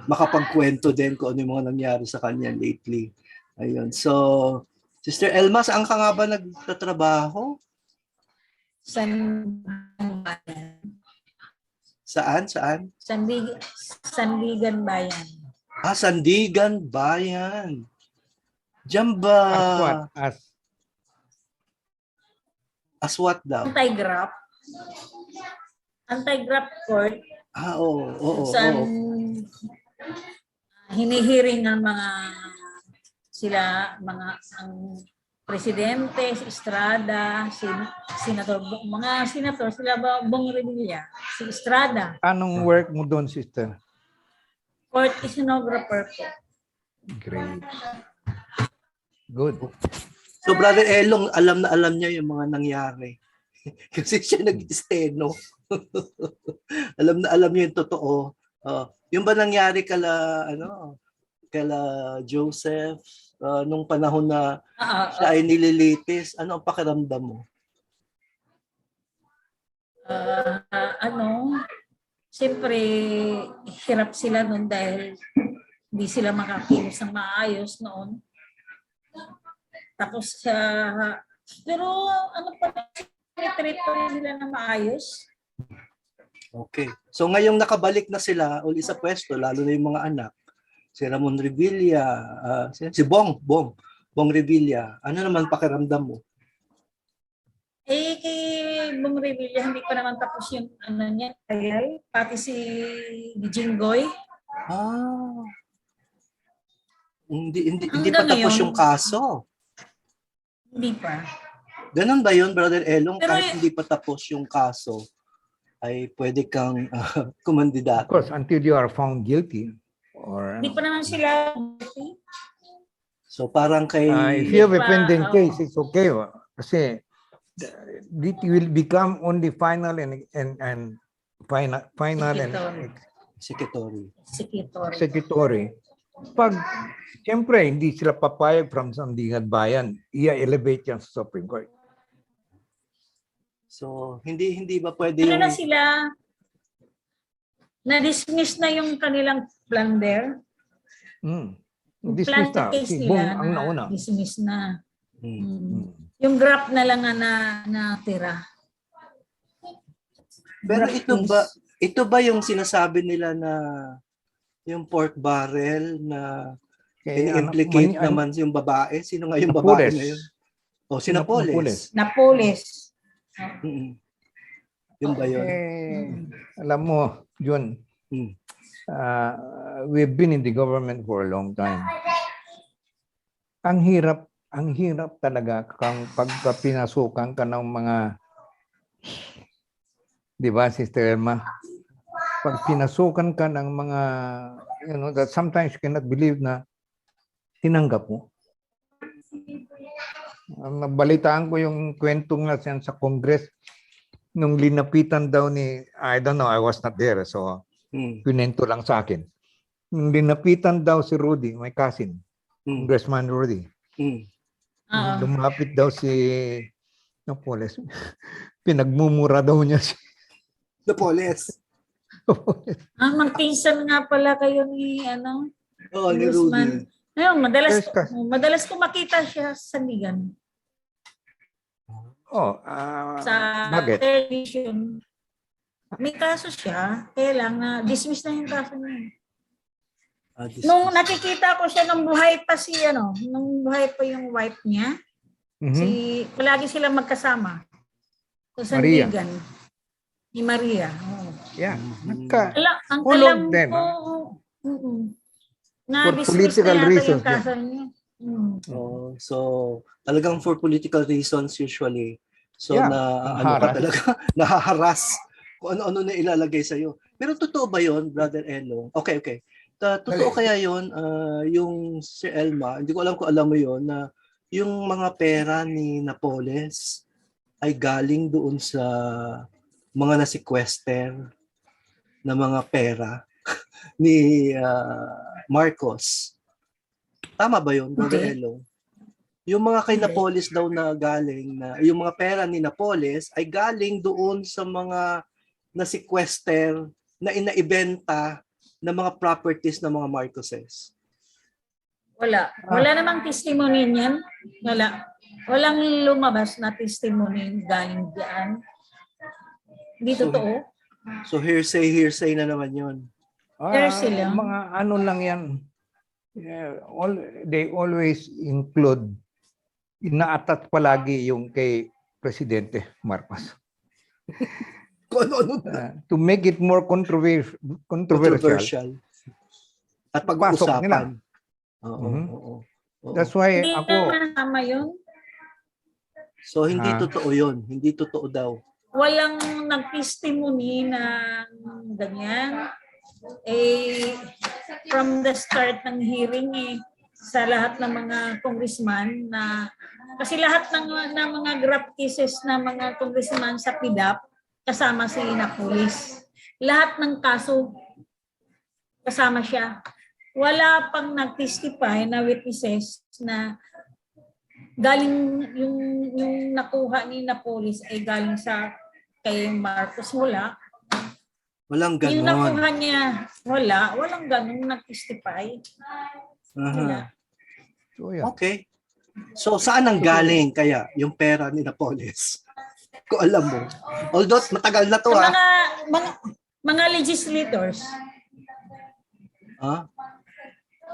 makapagkwento din kung ano yung mga nangyari sa kanya lately. Ayun. So, Sister Elma, saan ka nga ba nagtatrabaho? Saan? Sandigan Bayan. Sandigan Bayan. Diyan ba? As what? As what daw? Anti-graft court. Oo. Saan hinihiring ng ang presidente, si Estrada, senator, mga senator, sila Bong Revilla, si Estrada. Anong work mo doon, sister? Court stenographer po. Great. Good. So Brother Elong, alam na alam niya yung mga nangyari. Kasi siya nag-steno. Alam na alam niya yung totoo. Yung ba nangyari kala Joseph nung panahon na siya ay nililitis, ano ang pakiramdam mo? Siyempre, hirap sila noon dahil hindi sila makakilos ng maayos noon. Tapos, pero treat pa rin sila na maayos. Okay. So ngayong nakabalik na sila uli sa pwesto, lalo na yung mga anak, si Ramon Revilla, si Bong Revilla, ano naman pakiramdam mo? Kay Bong Revilla, hindi pa naman tapos yung niya, pati si Jinggoy. Hindi pa tapos ngayon, yung kaso. Hindi pa. Ganun ba yun, Brother Elong? Pero, kahit hindi pa tapos yung kaso, ay pwede kang kumandidato? Of course, until you are found guilty. Or, hindi pa naman sila. So parang kay... if you have a pending case, it's okay. Kasi it will become only final and executory. Pag, siyempre, hindi sila papayag from Sandigan Bayan, i-elevate yan sa Supreme Court. So, hindi ba pwede Ano na sila? Na-dismiss na yung kanilang plunder. Dismiss na. Case Si nila Bong ang nauna. Dismiss na. Yung graft na lang na tira. Pero ito ba yung sinasabi nila na yung pork barrel na implicate naman yung babae? Sino nga yung babae na yun? Si Napoles. Napoles. Yung ba yun? Alam mo, Jun, we've been in the government for a long time. Ang hirap talaga kung pagpinasukan ka ng mga, di ba, Sister Elma? Pag pinasukan ka ng mga, that sometimes you cannot believe na tinanggap mo. Nabalitaan ko yung kwentong na sa Congress nung linapitan daw ni, I don't know, I was not there, so pinento lang sa akin. Nung linapitan daw si Rudy, my cousin, Congressman Rudy, lumapit daw si Napoles. Pinagmumura daw niya si Napoles. Magpinsan nga pala kayo ni ni Rudy. Ngayon, madalas ko makita siya sa Sandigan. Sa bakit? television. May kaso siya, kaya lang na dismiss na yung kaso niya. Nung nakikita ko siya nung buhay pa nung buhay pa yung wife niya, palagi silang magkasama. Sa Sandigan. Ni Maria. Yeah. Ang alam ko, for political reasons. So, talagang for political reasons usually. So, nahaharas kung ano-ano na ilalagay sa'yo. Pero totoo ba yon, Brother Elo? Okay. Totoo kaya yon, yung si Elma, hindi ko alam kung alam mo yon, na yung mga pera ni Napoles ay galing doon sa mga na-sequester. na mga pera ni Marcos. Tama ba yun, Brother Okay. Elo? Yung mga kay Napoles daw na galing, na yung mga pera ni Napoles ay galing doon sa mga na-sequester, na inaibenta ng mga properties ng mga Marcoses. Wala. Wala namang testimony niyan. Wala. Walang lumabas na testimony galing diyan. Hindi So, totoo. So hearsay na naman yun. There sila. Mga ano lang yan. Yeah, they always include, inaatat palagi yung kay Presidente Marcos. Kung ano To make it more controversial. controversial. At Pasok nila. pag-uusapan. Oo, Mhm. oo, oo. That's why Hindi ako, naman tama yun. So hindi Ha? totoo yun. Hindi totoo daw. Walang nag-testimony ng ganyan. From the start ng hearing sa lahat ng mga congressman na kasi lahat ng mga graft cases na mga congressman sa PDAP kasama si Napoles. Lahat ng kaso kasama siya. Wala pang nag-testify na witnesses na galing yung nakuha ni Napoles ay galing sa kay Marcos. Wala. Walang Yung ganon. nakuha niya, walang ganun nag-testify. Wala. so yeah. Okay. So saan ang galing kaya yung pera ni Napoles? Kung alam mo. Although matagal na to Sa ha. mga legislators, Ha?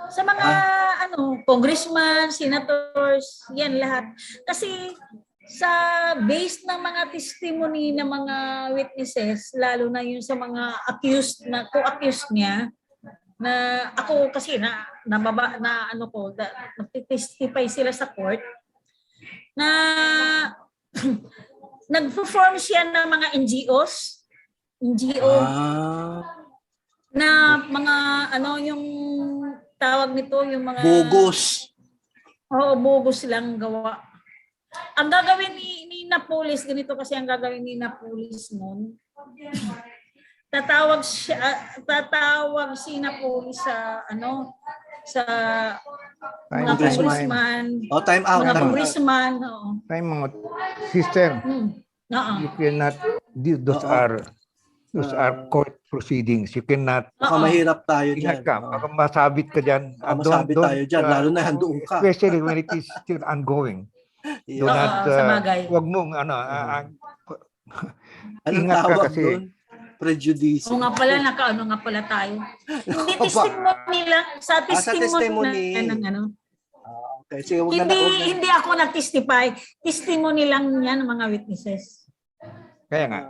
sa mga congressman, senators, yan lahat. Kasi sa base ng mga testimony ng mga witnesses, lalo na yung sa mga accused na co-accused niya, na ako kasi nagtitestify sila sa court na nag-perform siya ng mga NGO Ah, na mga yung tawag nito, yung mga bogus. Oo, bogus lang gawa. Ang gagawin ni Napoles, ganito kasi ang gagawin ni Napoles noon. Tatawag si Napoles sa sa mga Time, congressman, Oh, time out. mga Time out. congressman, oo. Time mga sister, Oo. you cannot, those Oo. are court proceedings. You cannot, Baka mahirap tayo ingat dyan. ka, baka masabit ka dyan. Baka masabit tayo dyan, lalo na handoon ka. Especially when it is still ongoing. Do Oo, not, sa bagay. wag mong, Anong ingat ka tawag kasi. doon? Prejudice. Oo nga pala, nakaano nga pala tayo. Hindi testimony lang, sa testimony, testimony. ng Okay, sige, huwag na Hindi ako nag-testify. Testimony lang yan ng mga witnesses. Kaya nga.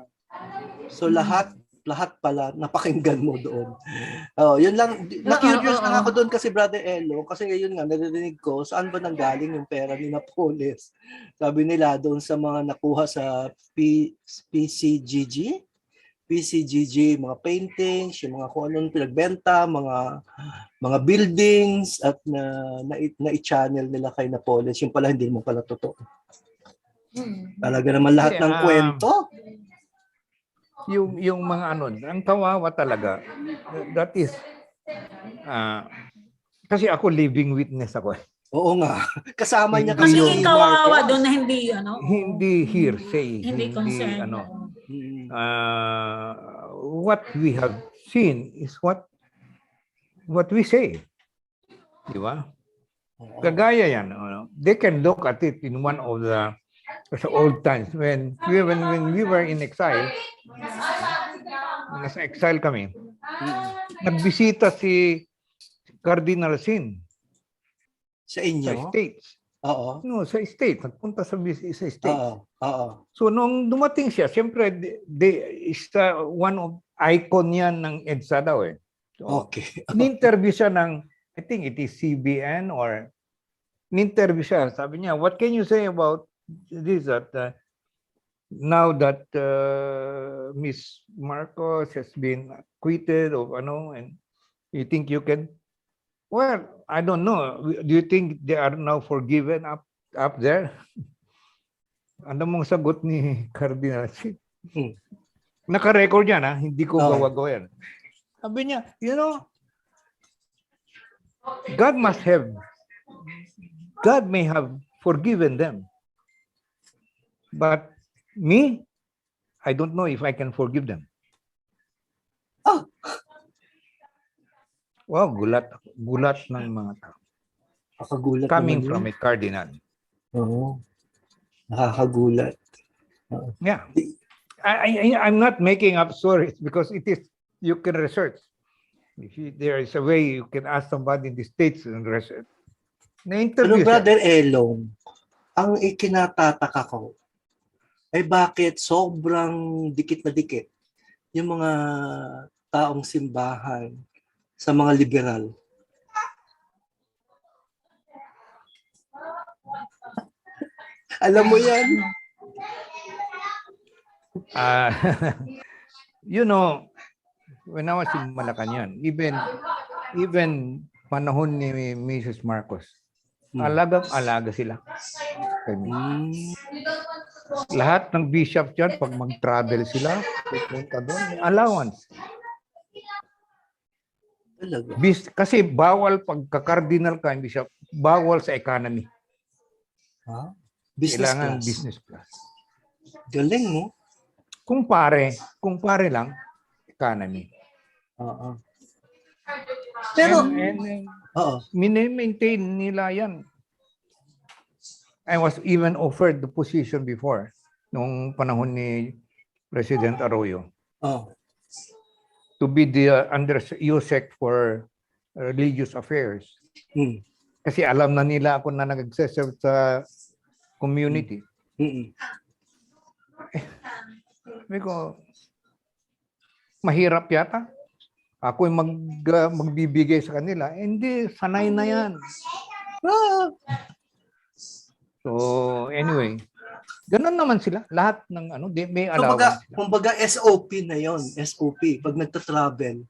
So lahat pala napakinggan mo doon. Oh, yun lang. Na-curious Oo. lang ako doon kasi Brother Elo, kasi ngayon nga naririnig ko saan ba nanggaling yung pera ni Napoles. Sabi nila doon sa mga nakuha sa PCGG, mga paintings, yung mga kung anong pinagbenta, mga buildings at na-channel nila kay Napoles. Yung pala hindi mo pala totoo. Talaga naman lahat ng kwento. Yung mga ang kawawa talaga, that is, kasi ako living witness ako. Oo nga. Kasama niya Kasi yung kawawa Marcos. doon na hindi, Hindi hearsay. hindi concerned. Mm. What we have seen is what we say. Di ba? Oo. Kagaya yan. They can look at it in one of the old times when we were in exile. Nasa exile kami. Nagbisita si Cardinal Sin Sa sa inyo? States. Oo. No, sa States. Nagpunta sa States. Oo. Oo. So nung dumating siya, siyempre is one of icon yan ng EDSA daw eh. So, Okay. in-interview siya ng, I think it is CBN or in-interview siya. Sabi niya, what can you say about this that now that Miss Marcos has been acquitted of and you think you can, well, I don't know. Do you think they are now forgiven up there? Ano mong sagot ni Cardinal? Naka-record yan, ha? Hindi ko Oo. gawa-gawa yan. Sabi niya, you know, God may have forgiven them. But me, I don't know if I can forgive them. Oh. Wow, gulat ng mga tao. Nakagulat Coming naman from yun. a cardinal. Oo. Nakakagulat. Yeah. I'm not making up stories because it is, you can research. There is a way you can ask somebody in the States and research. Pero Na-interview siya. Brother Elong, ang ikinatataka ko ay bakit sobrang dikit na dikit yung mga taong simbahan sa mga liberal. Alam mo yan? Ah, you know, when I was in Malacanang, even panahon ni Mrs. Marcos, alagang-alaga sila. Kay Mrs. Hmm. Lahat ng bishop dyan, pag mag-travel sila, pupunta doon, may allowance. Talaga. Kasi bawal pagka-cardinal ka, bishop, bawal sa economy. Ha? Business Kailangan class. business class. Galing, no? Kung pare lang, economy. Oo. Pero, And oo. mini-maintain nila yan. I was even offered the position before, nung panahon ni President Arroyo, Oh. to be the under USEC for religious affairs. Hmm. Kasi alam na nila ako na nag-serve sa community. Mm-mm. Sabi ko, mahirap yata. Ako yung magbibigay sa kanila. Hindi, sanay na yan. So, anyway, ganun naman sila. Lahat ng may allowance sila. Kumbaga SOP na yon, SOP. Pag nagta-travel,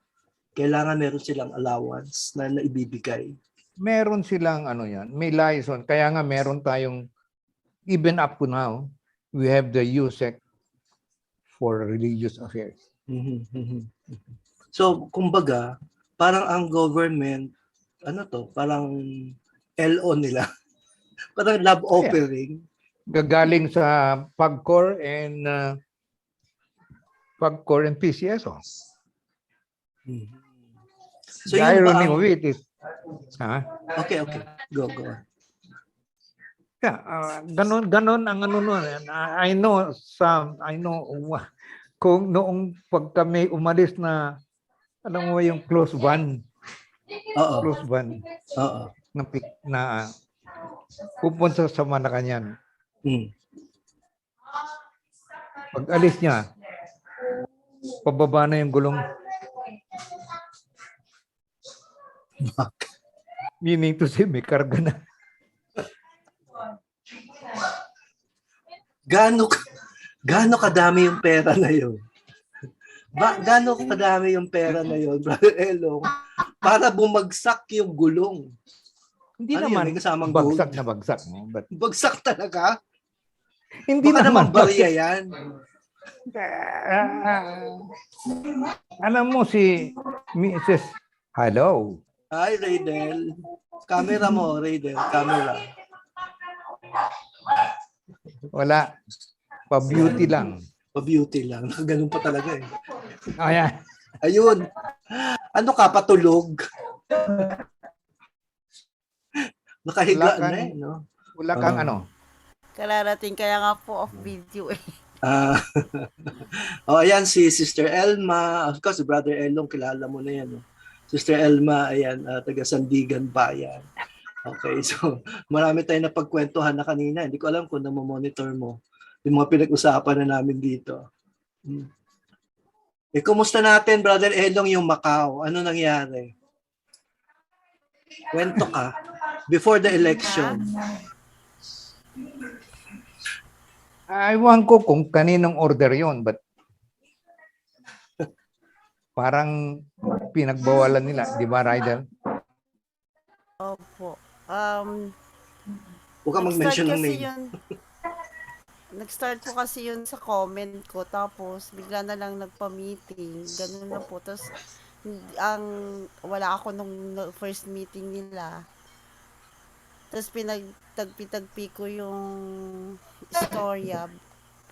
kailangan meron silang allowance na naibibigay. Meron silang yan, may license. Kaya nga meron tayong, even up to now, we have the USEC for religious affairs. Mhm, mhm. So, kumbaga, parang ang government, parang LO nila. Parang love offering. Gagaling sa PAGCOR and PCSO. Mhm. The So, yun ba irony ang... of it is, Okay. Go. yeah, ganon ang nun. I know kung noong pag kami umalis na, alam mo yung close van Oo. na pupunta sa Malacanang. Mm. Pag alis niya, pababa na yung gulong. Meaning to say, may karga na. Gaano kadami yung pera na yun? Gaano kadami yung pera na yun, Brother Elong, para bumagsak yung gulong? Hindi Ano yun, naman may kasamang bagsak gold? na bagsak. No? But Bagsak talaga? hindi Baka naman naman barya bagsak. yan. Alam mo si Mrs. Hello. Hi, Raydel. Camera mo, Raydel. Camera. Wala. Pa-beauty lang. Pa-beauty lang. Ganun pa talaga eh. Ayan. Ayun. Ano ka, patulog? Nakahiga Wala kang- na eh, no? Wala kang Kalarating kaya nga po off video eh. Ah. Ayan si Sister Elma. Of course, si Brother Elong, kilala mo na yan. No? Sister Elma, ayan, taga Sandigan Bayan. Okay, so marami tayong napagkwentuhan na kanina. Hindi ko alam kung monitor mo yung mga pinag-usapan na namin dito. Kumusta natin, Brother Elong, yung Macau? Ano nangyari? Kwento ka. Before the election. Ewan ko kung kaninong order yon, but parang pinagbawalan nila, di ba, Rydel? Opo. Huwag ka mag-mention ng Nag-start kasi name. yun. nag-start po kasi yun sa comment ko, tapos bigla na lang nagpa-meeting, ganun na po. Tapos, wala ako nung first meeting nila. Tapos pinagtagpi-tagpi ko yung istorya.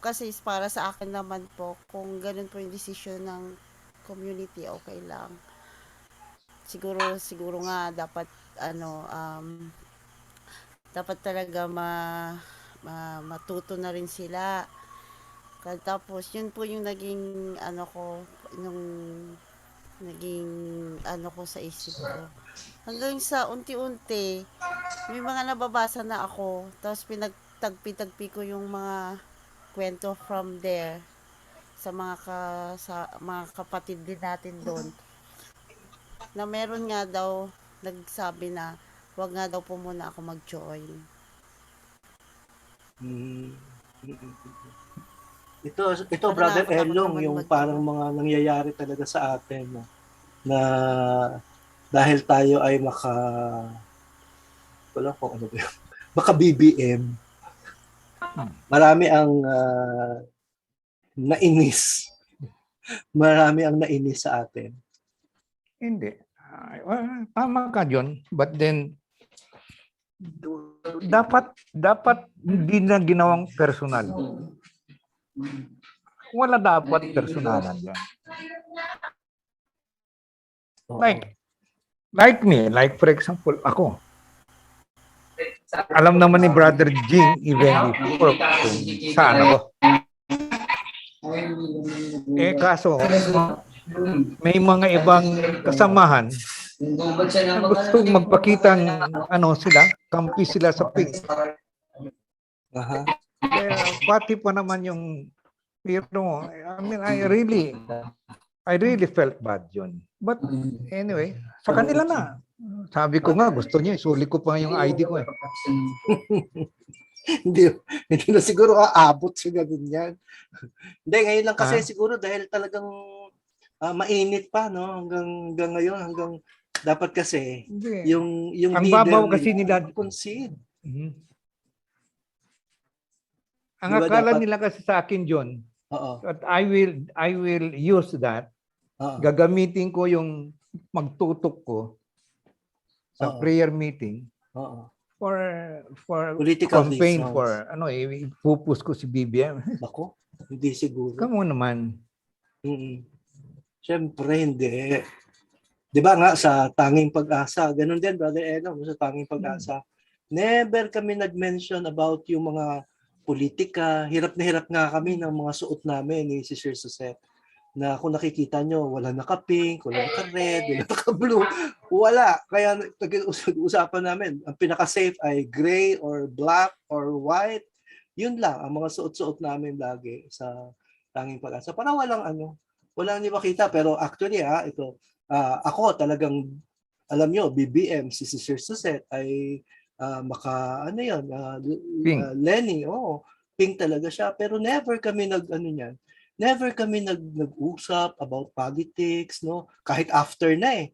Kasi para sa akin naman po, kung ganun po yung decision ng community, okay lang. Siguro nga dapat dapat talaga matuto na rin sila. Tapos yun po yung naging nung naging ko sa isip ko. Hanggang sa unti-unti, may mga nababasa na ako, tapos pinagtagpi-tagpi ko yung mga kwento from there sa mga kapatid din natin doon, na meron nga daw nagsabi na wag nga daw po muna ako mag-join. Mm. Ito Parang Brother nakakatakot Elong, naman yung mag- parang mga nangyayari talaga sa atin, no? Na dahil tayo ay wala ko ano ba yun, maka BBM. Marami ang nainis. Marami ang nainis sa atin. Hindi. Tama ka, John. But then, dapat hindi na ginawang personal. Wala dapat personalan yan. Oo. Like for example, ako. Alam naman ni Brother Jing even before kung saan ako. Kaso, may mga ibang kasamahan na gusto magpakita sila, kampi sila sa pig. Aha. Kaya pati pa naman yung, I mean, I really felt bad yun. But anyway, sa kanila na. Sabi ko nga, gusto niya, isuli ko pa yung ID ko eh. hindi na siguro aabot sa ganun yan. Hindi, ngayon lang kasi siguro dahil talagang mainit pa, no? Hanggang ngayon, hanggang dapat kasi Hindi. yung Ang leader babaw kasi nila. concede. Mhm. Ang Diba akala dapat- nila kasi sa akin, John, Oo. that I will use that. Oo. Gagamitin ko yung magtutok ko sa Oo. prayer meeting Oo. for Political campaign reasons. for ipupus ko si BBM. Ako, hindi siguro. Come on naman. Siyempre, hindi. Di ba nga, sa Tanging Pag-asa, ganun din, Brother Eno, sa Tanging Pag-asa, never kami nag-mention about yung mga politika. Hirap na hirap nga kami ng mga suot namin ni si Sir Suset. Na kung nakikita nyo, wala naka-pink, wala naka-red, wala naka-blue. Wala. Kaya usapan namin, ang pinaka-safe ay gray or black or white. Yun lang, ang mga suot-suot namin lagi sa Tanging Pag-asa. Para walang di makita. Pero actually, ako talagang, alam nyo, BBM, si Sir Suset ay Pink. Lenny, pink talaga siya. Pero never kami never kami nag-usap about politics, no? Kahit after na,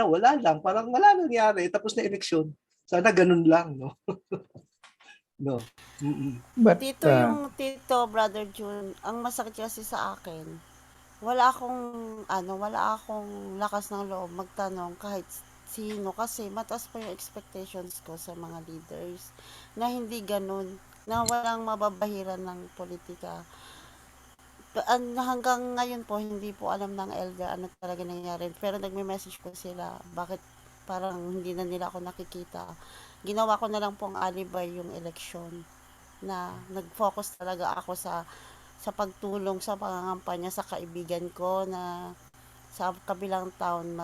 wala lang. Parang wala nangyari. Tapos na eleksyon. Sana ganun lang, no? No. But Tito, Brother June, ang masakit kasi sa akin, wala akong lakas ng loob magtanong kahit sino, kasi mataas pa yung expectations ko sa mga leaders na hindi ganun, na walang mababahiran ng politika. Hanggang ngayon po, hindi po alam ng elder ano talaga nangyari. Pero nagme-message ko sila, bakit parang hindi na nila ako nakikita. Ginawa ko na lang pong alibay yung election, na nag-focus talaga ako sa pagtulong sa pangangampanya sa kaibigan ko na sa kabilang town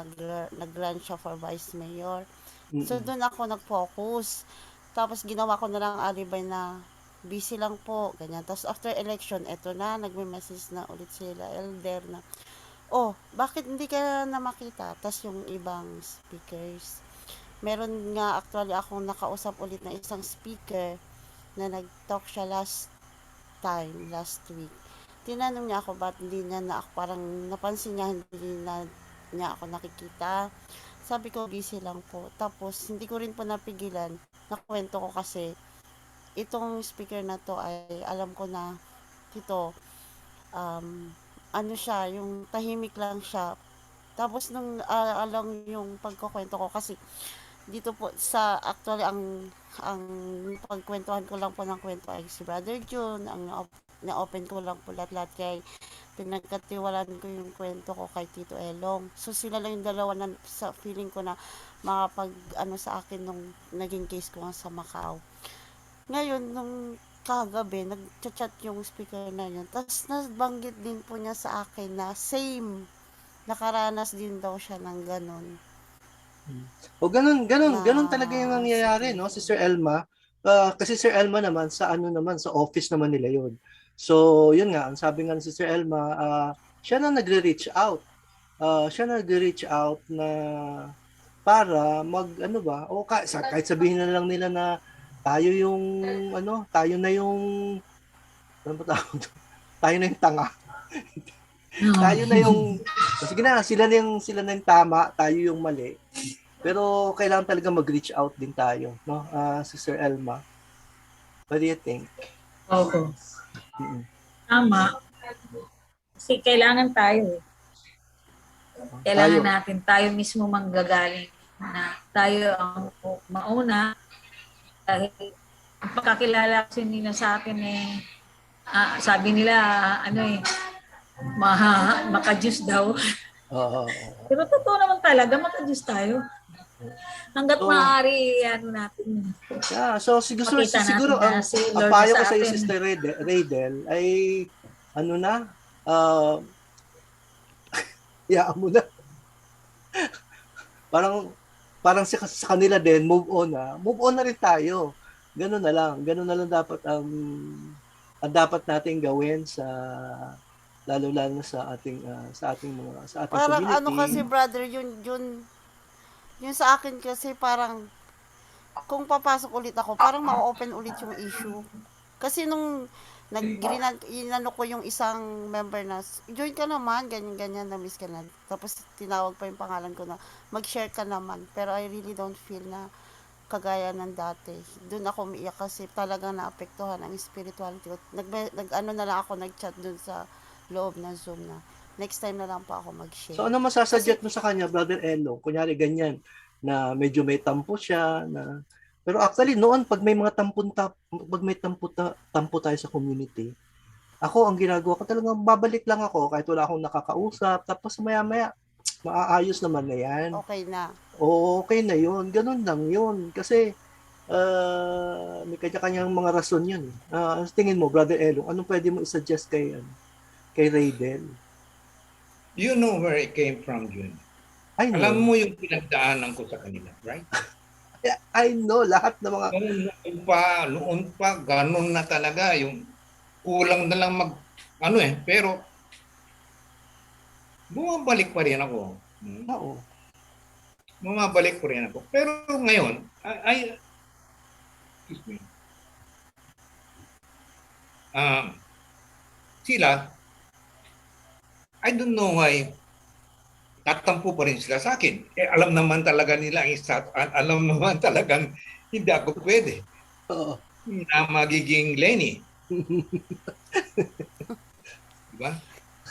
nag-run siya for vice mayor. So doon ako nag-focus. Tapos ginawa ko na lang alibay na busy lang po, ganyan. Tapos after election, eto na, nagme-message na ulit sila, elder na, bakit hindi ka na makita? Tapos yung ibang speakers, meron nga actually akong nakausap ulit na isang speaker na nag-talk siya last week. Tinanong niya ako ba't hindi niya na ako, parang napansin niya hindi na niya ako nakikita. Sabi ko, busy lang po. Tapos hindi ko rin po napigilan, nakwento ko kasi itong speaker na to ay alam ko na ito, ano siya, yung tahimik lang siya. Tapos nung along yung pagkukwento ko kasi dito po sa actually ang pagkwentuhan ko lang po ng kwento ay si Brother June, ang na-open ko lang po lahat-lahat kay pinagkatiwalaan ko yung kwento ko kay Tito Elong. So sila lang yung dalawa na sa feeling ko na makapag ano sa akin nung naging case ko nga sa Macau. Ngayon nung kagabi nagchat-chat yung speaker na yun. Tapos nabanggit din po niya sa akin na same nakaranas din daw siya ng ganon. O ganun talaga yung nangyayari, Sige. no, Sister Elma. Kasi Sir Elma naman, sa ano naman, sa office naman nila yun. So, yun nga, ang sabi nga ni Sister Elma, siya na nagre-reach out. Siya na nagre-reach out na para ano ba, o kahit sabihin na lang nila na tayo yung, tayo na yung, ano ba tawag doon? Tayo na yung tanga. Tayo na yung, sige na, sila na yung tama, tayo yung mali. Pero kailangan talaga mag-reach out din tayo, no? Sister Elma. What do you think? Oo. Mm-mm. Tama. Kasi kailangan tayo. Kailangan natin tayo mismo manggagaling na tayo ang mauna dahil ang pagkakilala kasi nila sa akin sabi nila maka-juice daw. Oo. Pero totoo naman talaga, maka-juice tayo. Hanggat So, maaari, natin. Yeah, so siguro Makita siguro natin na ang si Lord payo ko sa sa iyo, atin. Sister Raydel, ay hayaan mo na. Parang sa kanila din, move on na. Move on na rin tayo. Ganun na lang dapat ang dapat nating gawin sa lalo sa ating sa ating Parang community. ano kasi brother, yun sa akin kasi parang kung papasok ulit ako, parang ma-open ulit yung issue. Kasi nung inano ko yung isang member na, join ka naman, ganyan, na-miss ka na. Tapos tinawag pa yung pangalan ko na, mag-share ka naman. Pero I really don't feel na kagaya ng dati. Doon ako umiiyak kasi talagang naapektuhan ang spirituality ko. Nag-ano na lang ako, nag-chat doon sa loob ng Zoom na, next time na lang po ako mag-share. So ano masasuggest mo sa kanya, Brother Elo? Kunyari ganyan, na medyo may tampo siya, pero actually noon pag may mga tampo tayo sa community, ako ang ginagawa ko talagang babalik lang ako kahit wala akong nakakausap, tapos maya-maya maaayos naman na yan. Okay na. Okay na yun, ganun lang yun. Kasi may kanya-kanyang mga rason yun. Tingin mo, Brother Elo, anong pwede mo isuggest kay Raydel? You know where it came from, Jun. I know. Alam mo yung pinagdaanan ko sa kanila, right? I know lahat ng mga Noon pa, ganun na talaga. Yung kulang na lang pero bumabalik pa rin ako. Oo. Bumabalik pa rin ako. Pero ngayon, excuse me. Sila, I don't know why tatampo pa rin sila sa akin. Alam naman talaga nila, alam naman talagang hindi ako pwede. Oo. Na magiging Lenny. Diba?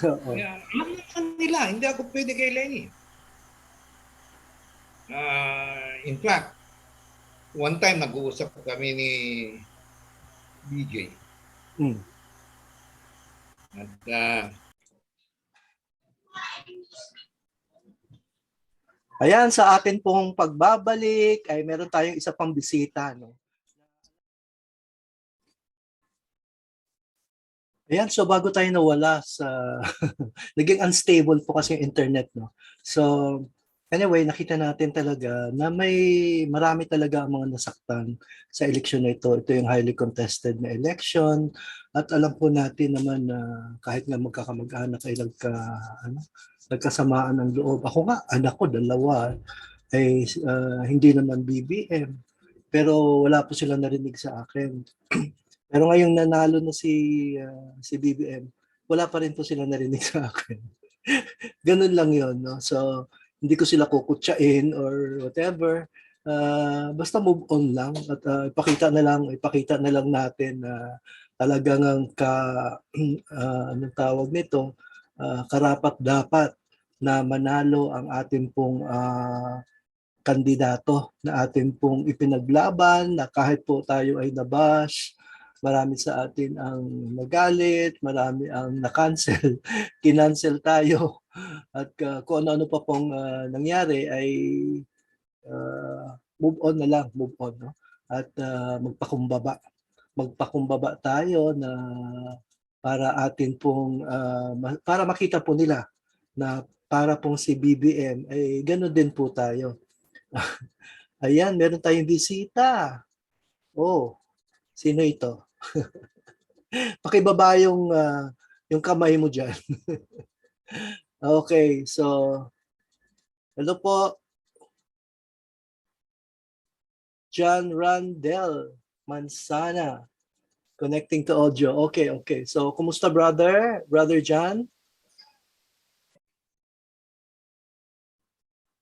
Oo. Kaya, alam naman nila, hindi ako pwede kay Lenny. In fact, one time nag-uusap kami ni BJ. At Ayan, sa atin pong pagbabalik ay meron tayong isa pang bisita, no? Ayan, so bago tayo nawala sa naging unstable po kasi yung internet, no? So anyway, nakita natin talaga na marami talaga ang mga nasaktan sa eleksyon na ito. Ito yung highly contested na election at alam po natin naman na kahit nga magkakamag-anak ay nagkasamaan ng loob. Ako nga, anak ko, 2 ay hindi naman BBM. Pero wala po sila narinig sa akin. Pero ngayong nanalo na si BBM, wala pa rin po sila narinig sa akin. Ganun lang yun, no? So, hindi ko sila kukutsain or whatever. basta move on lang at ipakita na lang natin na talagang ang anong tawag nito, karapat dapat na manalo ang ating pong kandidato na atin pong ipinaglaban, na kahit po tayo ay nabash, marami sa atin ang nagalit, marami ang na-cancel, kinancel tayo, at kung ano-ano pa pong nangyari ay move on na lang, move on, no? At magpakumbaba tayo na para atin pong para makita po nila na para pong si BBM ay gano'n din po tayo. Ayan, meron tayong bisita. Oh, sino ito? Pakibaba yung kamay mo diyan. Okay, so hello po. John Randel Mansana. Connecting to audio. Okay, okay. So, kumusta brother? Brother John?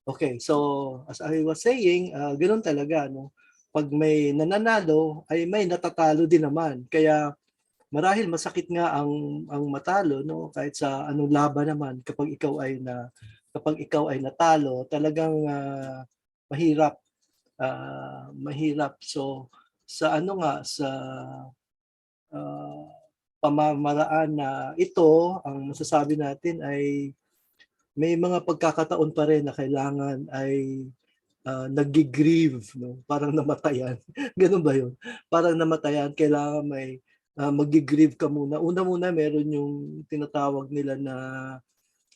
Okay, so as I was saying, ganoon talaga, no? Pag may nananalo, ay may natatalo din naman. Kaya marahil masakit nga ang matalo, no? Kahit sa anong laban naman, kapag ikaw ay natalo, talagang mahirap. Mahirap. So sa pamamaraan na ito, ang masasabi natin ay may mga pagkakataon pa rin na kailangan ay nag-grieve, no? Parang namatayan. Ganun ba yun? Parang namatayan, kailangan may mag-grieve ka muna. Una-muna meron yung tinatawag nila na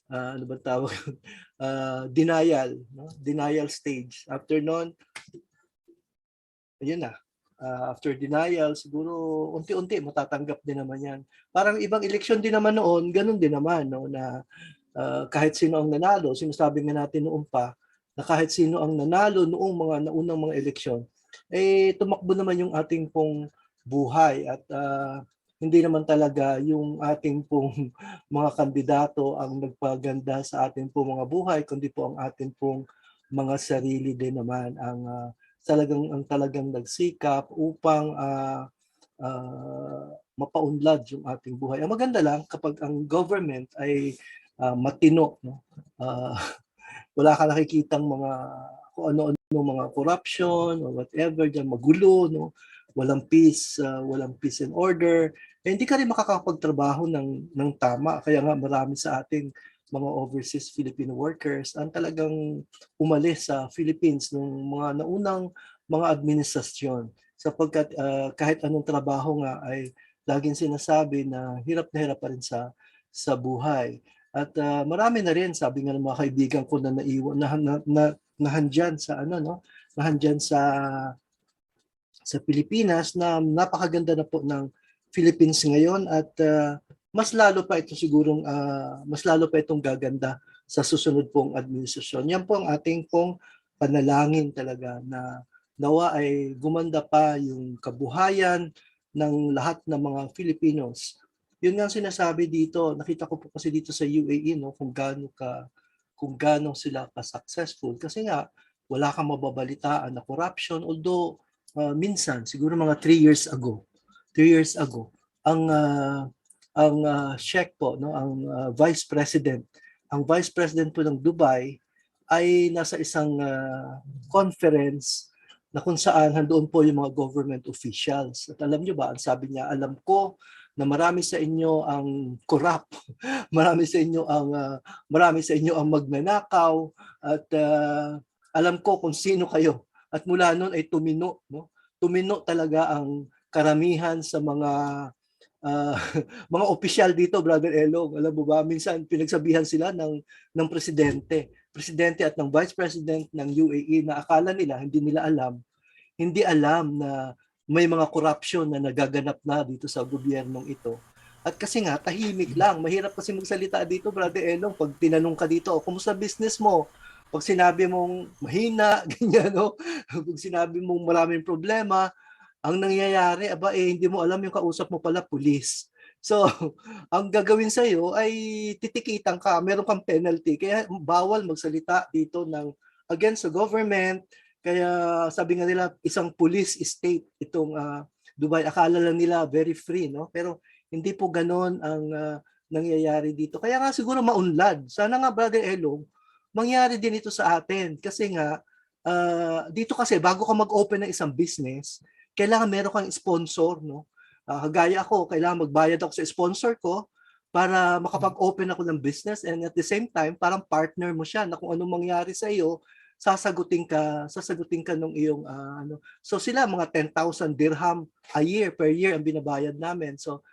ano ba tawag? Denial, no? Denial stage. After nun, ayun na. After denial, siguro unti-unti matatanggap din naman yan. Parang ibang eleksyon din naman noon, ganun din naman, no? Na kahit sino ang nanalo, sinasabi nga natin noon pa, na kahit sino ang nanalo noong mga naunang mga eleksyon, eh tumakbo naman yung ating pong buhay at hindi naman talaga yung ating pong mga kandidato ang nagpaganda sa ating pong mga buhay, kundi po ang ating pong mga sarili din naman ang talagang nagsikap upang mapaunlad yung ating buhay. Ang maganda lang kapag ang government ay matino, no? Wala ka nakikitang mga kung ano-ano mga corruption or whatever diyan, magulo, no? Walang peace and order. Eh, hindi ka rin makakapagtrabaho ng tama. Kaya nga marami sa ating mga overseas Filipino workers ang talagang umalis sa Philippines nung mga naunang mga administrasyon, sapagkat kahit anong trabaho nga ay laging sinasabi na hirap pa rin sa buhay. At marami na rin, sabi nga ng mga kaibigan ko na naiwan nahandyan sa nahandyan sa Pilipinas, na napakaganda na po ng Philippines ngayon, at mas lalo pa itong gaganda sa susunod pong administrasyon. Yan po ang ating pong panalangin talaga, na nawa ay gumanda pa yung kabuhayan ng lahat ng mga Filipinos. Yun nga sinasabi dito, nakita ko po kasi dito sa UAE, no, kung gaano sila ka-successful, kasi nga wala kang mababalitaan na corruption, although minsan siguro mga 3 years ago ang Sheikh po, no, ang vice president po ng Dubai ay nasa isang conference na kung saan handoon po yung mga government officials. At alam nyo ba, ang sabi niya, alam ko na marami sa inyo ang corrupt, marami sa inyo ang magnanakaw, at alam ko kung sino kayo. At mula noon ay tumino, no? Tumino talaga ang karamihan sa mga mga opisyal dito, Brother Elong. Alam mo ba, minsan pinagsabihan sila ng presidente at ng vice president ng UAE na akala nila hindi alam na may mga corruption na nagaganap na dito sa gobyernong ito. At kasi nga, tahimik lang. Mahirap kasi magsalita dito, Brother Elong. Pag tinanong ka dito, kumusta business mo? Pag sinabi mong mahina, ganyan, no? Pag sinabi mong maraming problema, ang nangyayari, hindi mo alam yung kausap mo pala, pulis. So, ang gagawin sa iyo ay titikitan ka, meron kang penalty. Kaya bawal magsalita dito against the government, Kaya sabi nga nila, isang police state itong Dubai. Akala lang nila very free, no? Pero hindi po ganon ang nangyayari dito. Kaya nga siguro maunlad. Sana nga, Brother Elong, mangyari din ito sa atin. Kasi nga, dito kasi, bago ka mag-open ng isang business, kailangan meron kang sponsor, no? Gaya ako, kailangan magbayad ako sa sponsor ko para makapag-open ako ng business, and at the same time, parang partner mo siya na kung anong mangyari sa iyo, sasagutin ka nung iyong ano. So sila mga 10,000 dirham a year per year ang binabayad namin. So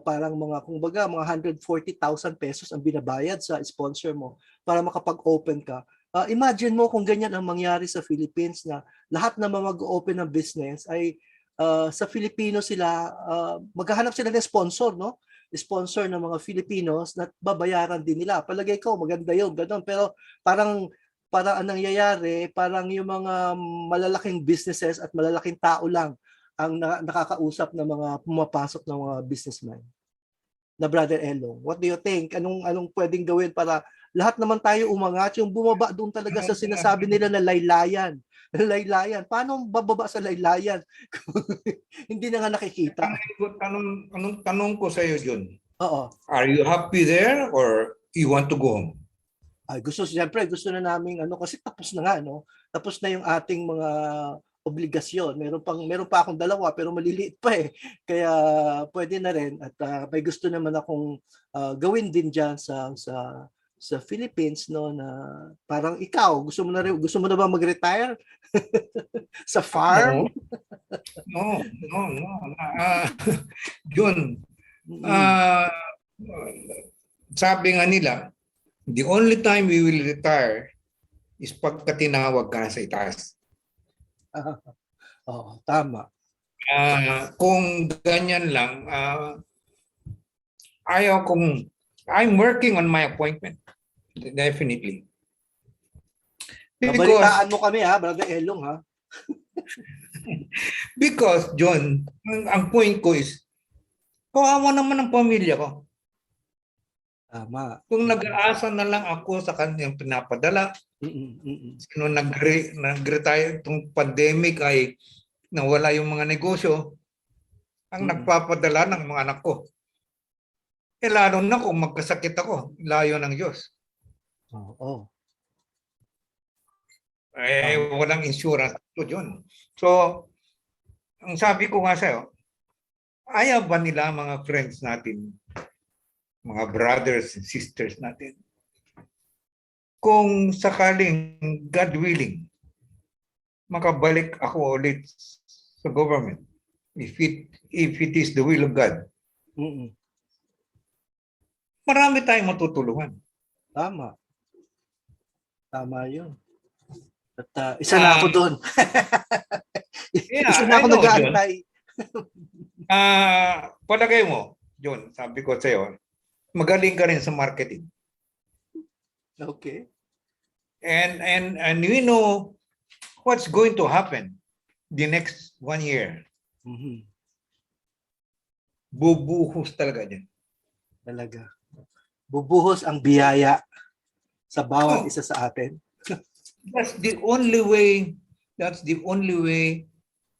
parang kumbaga mga 140,000 pesos ang binabayad sa sponsor mo para makapag-open ka. Imagine mo kung ganyan ang mangyari sa Philippines, na lahat na mag-open ng business ay sa Filipino sila, maghahanap sila ng sponsor, no? Sponsor ng mga Filipinos na babayaran din nila. Palagay ko maganda 'yon, ganoon. Pero parang ang nangyayari, parang yung mga malalaking businesses at malalaking tao lang ang nakakausap ng mga pumapasok ng mga businessmen. Na Brother Elong, what do you think? Anong pwedeng gawin para lahat naman tayo umangat? Yung bumaba doon talaga sa sinasabi nila na laylayan. Laylayan. Paano bababa sa laylayan kung hindi na nga nakikita? Tanong ko sa iyo, John. Oo. Are you happy there or you want to go home? Ay, siyempre gusto na namin kasi tapos na nga, no? Tapos na yung ating mga obligasyon. Meron pa akong dalawa pero maliliit pa eh. Kaya pwede na rin, at may gusto naman akong gawin din diyan sa Philippines, no, na parang ikaw, gusto mo na ba mag-retire sa farm? No. John, sabi nga nila, the only time we will retire is pagka tinawag ka na sa itaas. Oo, tama. Kung ganyan lang, I'm working on my appointment. Definitely. Nabalitaan mo kami ha, Brother Elong ha. Because, John, ang point ko is, kawawa naman ang pamilya ko. Tama. Kung nag-aasa na lang ako sa kanyang pinapadala, nung nag-retire itong pandemic ay nawala yung mga negosyo, ang nagpapadala ng mga anak ko. Lalo na kung magkasakit ako, layo ng Diyos. Oo. Walang insurance to yun. So, ang sabi ko nga sa'yo, ayaw ba nila mga friends natin, mga brothers and sisters natin, kung sakaling, God willing, makabalik ako ulit sa government, if it is the will of God, marami tayong matutulungan. Tama. Tama yun. At isa na ako doon. Isa na ako nag-aantay. Palagay mo, John, sabi ko sa'yo, magaling ka rin sa marketing. Okay. And we know what's going to happen the next 1 year. Bubuhos talaga dyan. Talaga. Bubuhos ang biyaya sa bawat isa sa atin. That's the only way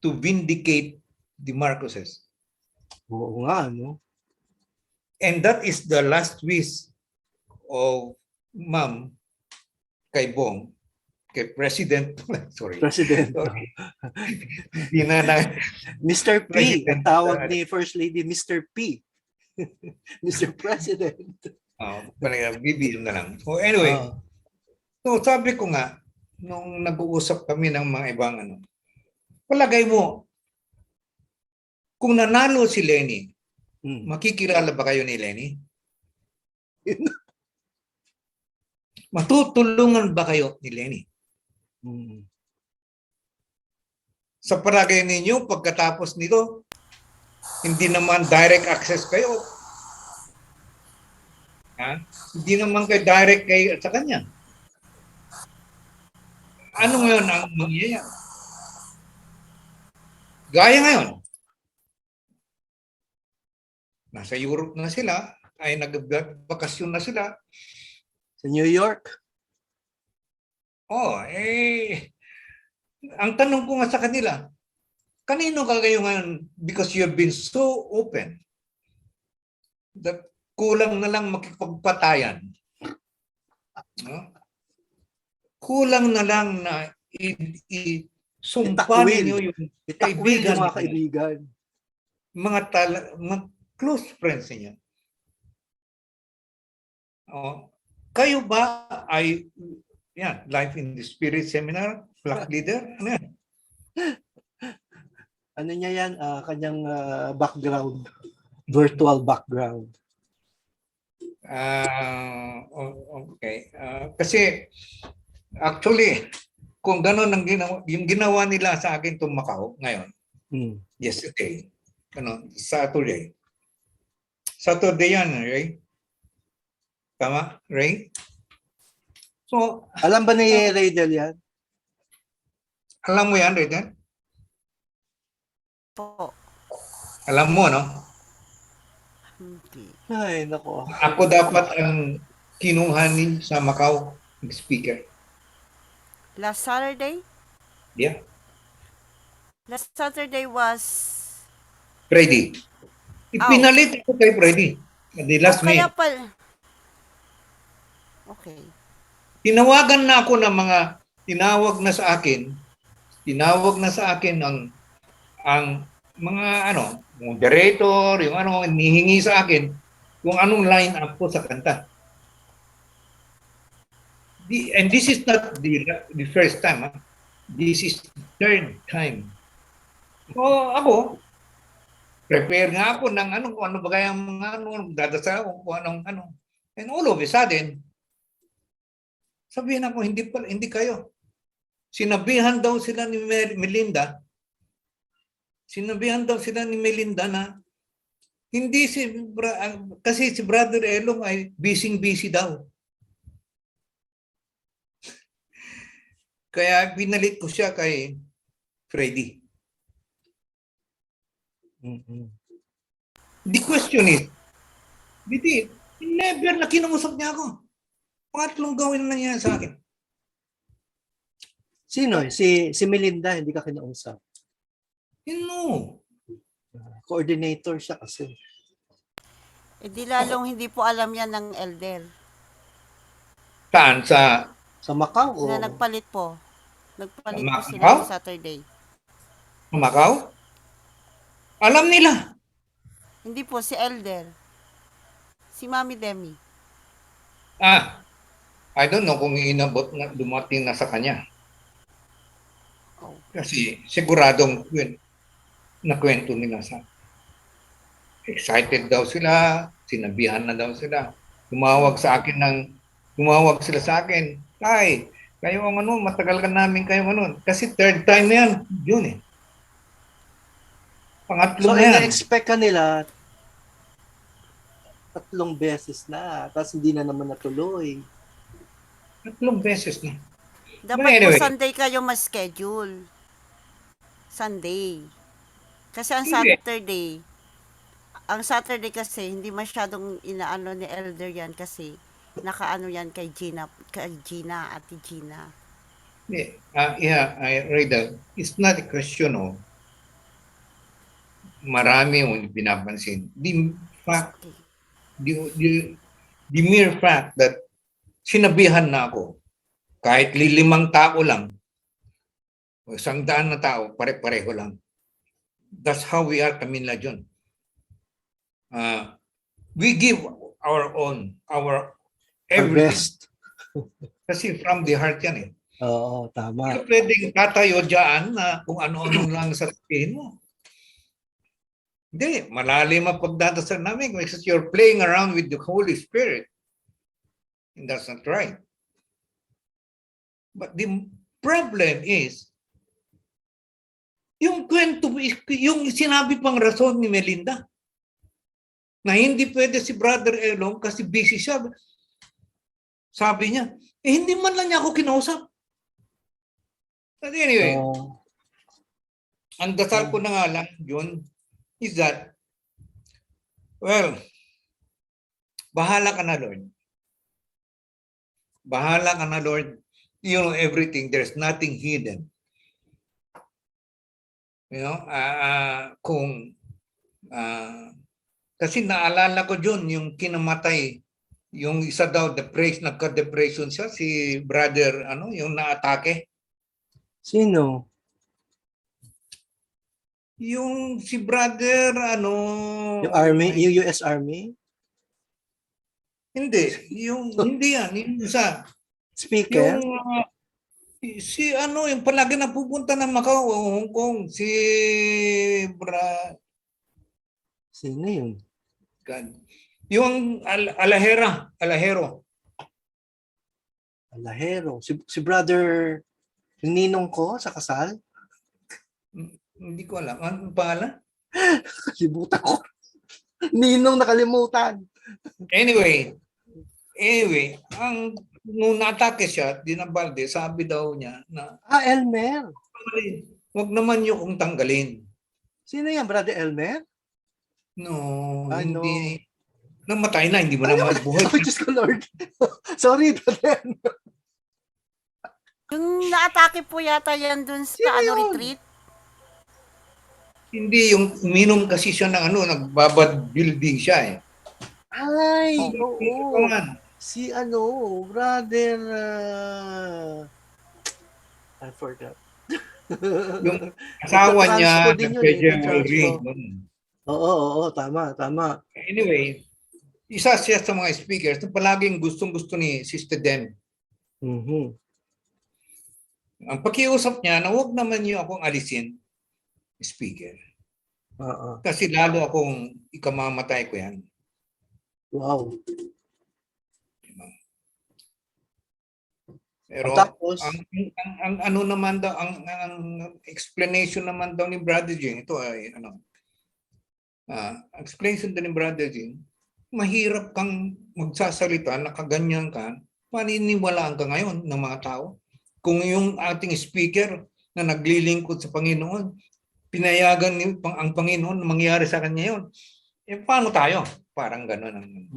to vindicate the Marcoses. Oo nga, no? And that is the last wish of Ma'am kay Bong, kay President, sorry. President. Mr. P, ang tawag ni First Lady, Mr. P. Mr. President. BBM na lang. So anyway, so sabi ko nga, nung nag-uusap kami ng mga ibang palagay mo, kung nanalo si Lenny, makikilala ba kayo ni Lenny? Matutulungan ba kayo ni Lenny? Sa palagay ninyo, pagkatapos nito, hindi naman direct access kayo. Hindi naman kayo direct sa kanya. Ano ngayon ang mangyayari? Gaya ngayon, nasa Europe na sila, ay nagbakasyon na sila. Sa New York? ang tanong ko nga sa kanila, kanino ka kayo ngayon because you have been so open that kulang na lang makipagpatayan. No? Kulang na lang na sumpa Itakwil. ninyo yung Itakwil kaibigan yung mga ninyo. kaibigan. Mga close friends niya. Kayo ba ay Life in the Spirit Seminar, Black Leader? Ano yan? Ano niya yan? Kanyang background. Virtual background. Okay. Kasi actually, kung gano'n yung ginawa nila sa akin itong Macau ngayon, yesterday, Saturday. Saturday yan, Ray? Tama, Ray? So, Alam ba ni Raydel yan? alam mo yan, Ray? Po. Alam mo, no? Hindi. Ay, nako. Ako dapat ang kinuhanin sa Macau ng speaker. Last Saturday? Yeah. Last Saturday was... Freddy. Ipinalit ako kay Freddy. The last kaya minute. pala... Okay. Tinawagan na ako ng mga tinawag na sa akin ang mga moderator, yung nihingi sa akin kung anong line up ko sa kanta. And this is not the first time. This is the third time. So ako, prepare nga ako ng kung ano ba kaya mga dadasal ko kung anong. And all of a sudden, sabihin ako, hindi kayo. Sinabihan daw sila ni Melinda na hindi kasi si Brother Elong ay busy daw. Kaya pinalit ko siya kay Freddy. The question is, never na kinausap niya ako. Pangatlong gawin na niya sa akin. Sino? Si Melinda, hindi ka kinausap. No. Coordinator siya kasi. Di lalong hindi po alam yan ng elder. Saan? Sa Macau o? Na nagpalit po. Nagpalit po Macau? sila sa Saturday. Macau? Alam nila. Hindi po, si elder. Si Mami Demi. I don't know kung inabot na dumating na sa kanya. Oh. Kasi siguradong nakwento nila sa excited daw sila, sinabihan na daw sila. Tumawag sila sa akin. Tay, kayo ang matagal ka namin kayo Kasi third time na yan, yun eh. Pangatlo So, na yan. ina-expect ka nila 3 beses na, tapos hindi na naman natuloy. 3 beses na. Dapat Anyway. po Sunday kayo mas-schedule. Sunday. Kasi ang Saturday kasi hindi masyadong inaano ni elder yan kasi nakaano yan kay Gina, Ate Gina. Reda, it's not a question of marami yung pinapansin. The mere fact that sinabihan na ako, kahit 5 tao lang, o 100 na tao, pare-pareho lang. That's how we are, Camila John. We give our everything. Best. Kasi from the heart yan eh. Oo, tama. Hindi pwedeng tatayo dyan na kung ano-ano lang sasabihin mo. Hindi, malalim ang pagdadasal namin because you're playing around with the Holy Spirit. And that's not right. But the problem is, yung sinabi pang rason ni Melinda, na hindi pwede si Brother Elong kasi busy siya. Sabi niya, hindi man lang niya ako kinausap. But anyway, ang dasal ko na nga lang, John, is that, well, bahala ka na, Lord. Bahala ka na, Lord. You know everything. There's nothing hidden. kung kasi naalala ko Jun yung kinamatay yung isa daw nagka-depression siya si brother yung naatake Sino? yung si brother Yung Army, yung US Army? hindi yan yung isa Speaker? yung si yung palagi napupunta ng Macau o Hong Kong si Sino yun? yung Alahero Alahero. Si brother yung ninong ko sa kasal? hindi ko alam anong pangalan. Kalimutan ko. Ninong nakalimutan. Anyway, nung natake siya, Dinabalde, sabi daw niya na, Elmer. wag naman niyo kong tanggalin. Sino yan, brother Elmer? No, Ah, no. hindi. Namatay na, hindi mo na mabuhay. Oh, Diyos ko, Lord. Sorry, brother Elmer. Yung naatake po yata yan dun Sino sa yun? retreat. Hindi, yung uminom kasi siya ng nagbabad building siya eh. Ay, Oh, oo. naman. Si brother... I forgot. Yung asawa niya, Nagka-transpo din yun, nag-General nagka-transpo. Ray. Oo, tama. Anyway, isa siya sa mga speakers na palaging gustong-gusto ni Sister Dem. Mhm. Ang pakiusap niya na huwag naman niyo akong alisin, speaker. Oo. Kasi lalo akong ikamamatay ko yan. Wow. Pero Tapos, ang ano naman daw, ang explanation naman daw ni Brother Jing, ito ay explanation daw ni Brother Jing, mahirap kang magsasalita, nakaganyan ka, paniniwalaan ka ngayon ng mga tao. Kung yung ating speaker na naglilingkod sa Panginoon, pinayagan ang Panginoon na mangyari sa kanya yun, paano tayo? Parang gano'n.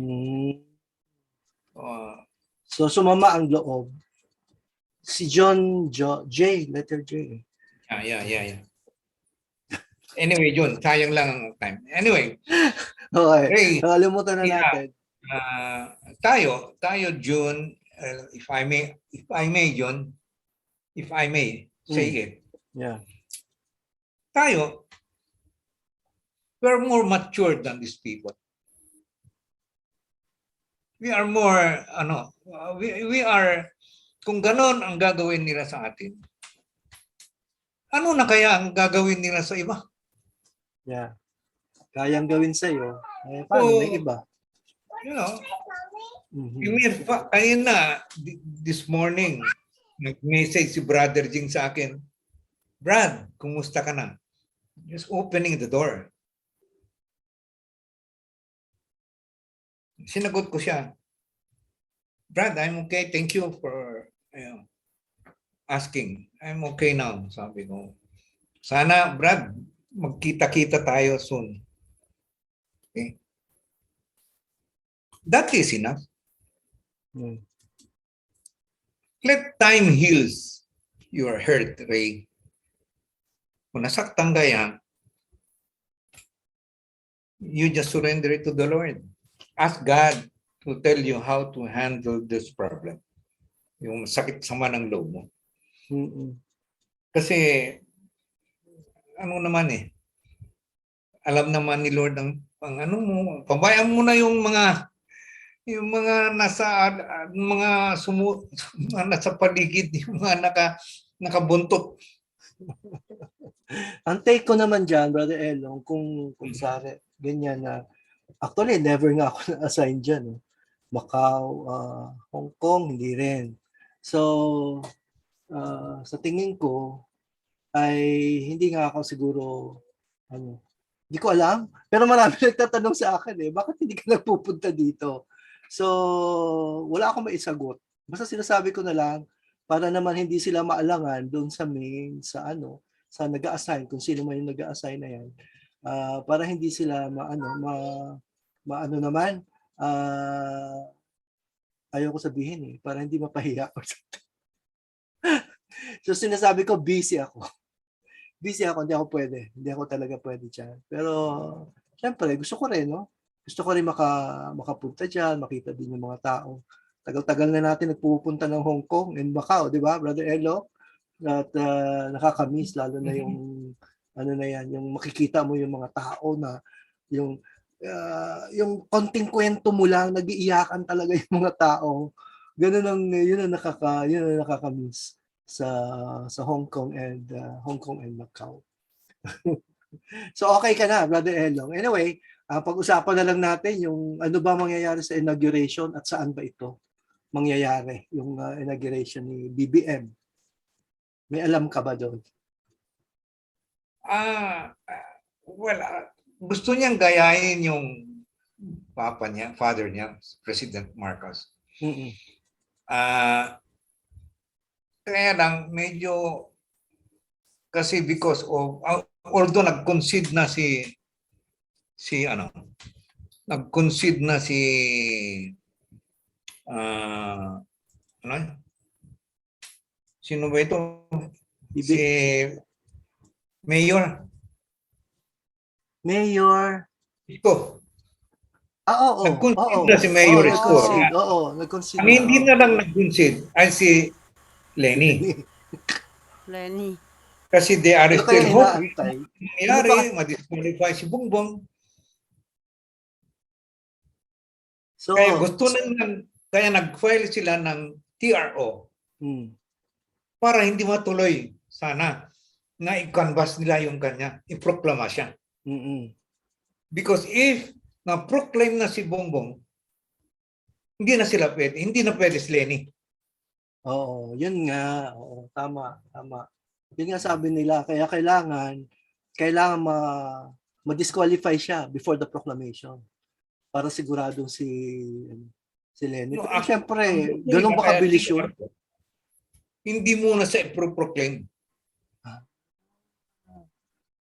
so sumama ang loob. Si John J, letter J. Yeah. Anyway, John, sayang lang ang time. Anyway, Okay, Ray, nakalimutan na natin. tayo June, if I may John, if I may say it. Yeah. Tayo, we're more mature than these people. We are more we are kung ganon ang gagawin nila sa atin. Ano na kaya ang gagawin nila sa iba? Yeah. Kayang gawin sa iyo. Paano may iba? You know, Mhm. ayun na, this morning, nag-message si Brother Jing sa akin, Brad, kumusta ka na? Just opening the door. Sinagot ko siya, Brad, I'm okay. Thank you for asking. I'm okay now, sabi ko. Sana, Brad, magkita-kita tayo soon. Okay? That is enough. Let time heals your hurt, Ray. Kung nasaktan ka yan, you just surrender it to the Lord. Ask God to tell you how to handle this problem. Yung sakit sama ng loob mo. Kasi, alam naman ni Lord ang pabayaan mo na yung mga nasa nasa paligid, yung mga nakabuntot. Ang take ko naman dyan, Brother Elong, kung sari, ganyan na, actually, never nga ako na-assign dyan. Macau, Hong Kong, hindi rin. So, sa tingin ko, ay hindi nga ako siguro, hindi ko alam. Pero marami nagtatanong sa akin bakit hindi ka nagpupunta dito? So, wala akong maisagot. Basta sinasabi ko na lang, para naman hindi sila maalangan doon sa main, sa nag-a-assign, kung sino man yung nag-a-assign na yan, para hindi sila ayoko sabihin para hindi mapahiya. So sinasabi ko, busy ako. busy ako, hindi ako pwede. Hindi ako talaga pwede dyan. Pero, syempre, gusto ko rin, no? Gusto ko rin makapunta dyan, makita din yung mga tao. Tagal-tagal na natin nagpupunta ng Hong Kong and Macau, di ba, Brother Elo? At nakakamiss, lalo na yung, ano na yan, yung makikita mo yung mga tao na, yung konting kwento mo lang, nag-iiyakan talaga yung mga tao. Ganun ang, yun ang nakakamiss sa Hong Kong and Macau. So okay ka na, Brother Elong. Anyway, pag-usapan na lang natin yung ano ba mangyayari sa inauguration at saan ba ito mangyayari, yung inauguration ni BBM. May alam ka ba doon? Gusto niyang gayahin yung father niya, President Marcos. Mm-mm. Kaya lang medyo kasi because of although nag-concede na nag-concede na sino ba ito? Si Mayor Isko. Oo. Nag-concede na si Mayor Isko. Nag-concede. Ang hindi na lang nag-concede ay si Lenny. Lenny. Kasi they are Ano still kaya hoping inaantay? mangyari, ma-disqualify si Bongbong. So, Kaya kaya nag-file sila ng TRO para hindi matuloy sana na i-canvass nila yung kanya, i-proklama siya. Because if na-proclaim na si Bongbong, hindi na pwede si Lenny. Oo, yun nga. Oo, tama. Yun nga sabi nila, kaya kailangan ma-disqualify siya before the proclamation para siguradong si Lenny. Pero syempre, ganun ba kabilis yun? Hindi muna sa i-proclaim.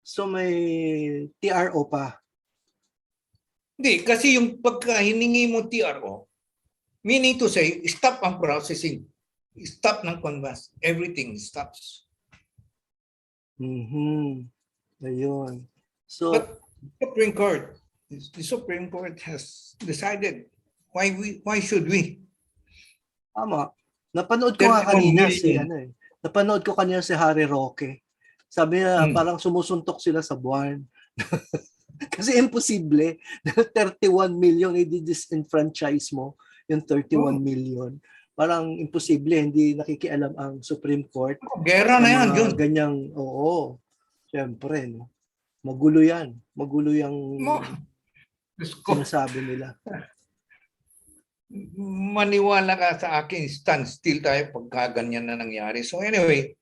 So may TRO pa. Hindi, kasi yung pagka hiningi mo TRO, meaning to say, stop ang processing. Stop ng canvas. Everything stops. Ayun. So, But the Supreme Court has decided why should we? tama. Napanood ko nga kanina napanood ko kanina si Harry Roque. Sabi niya parang sumusuntok sila sa buwan. Kasi imposible. 31 million, i-disenfranchise mo yung 31 million. Parang imposible, hindi nakikialam ang Supreme Court. Gera na yan, Jun. Ganyang, oo. Siyempre, no? Magulo yan. Magulo yung sinasabi nila. Maniwala ka sa akin, stand still tayo pagka ganyan na nangyari. So anyway,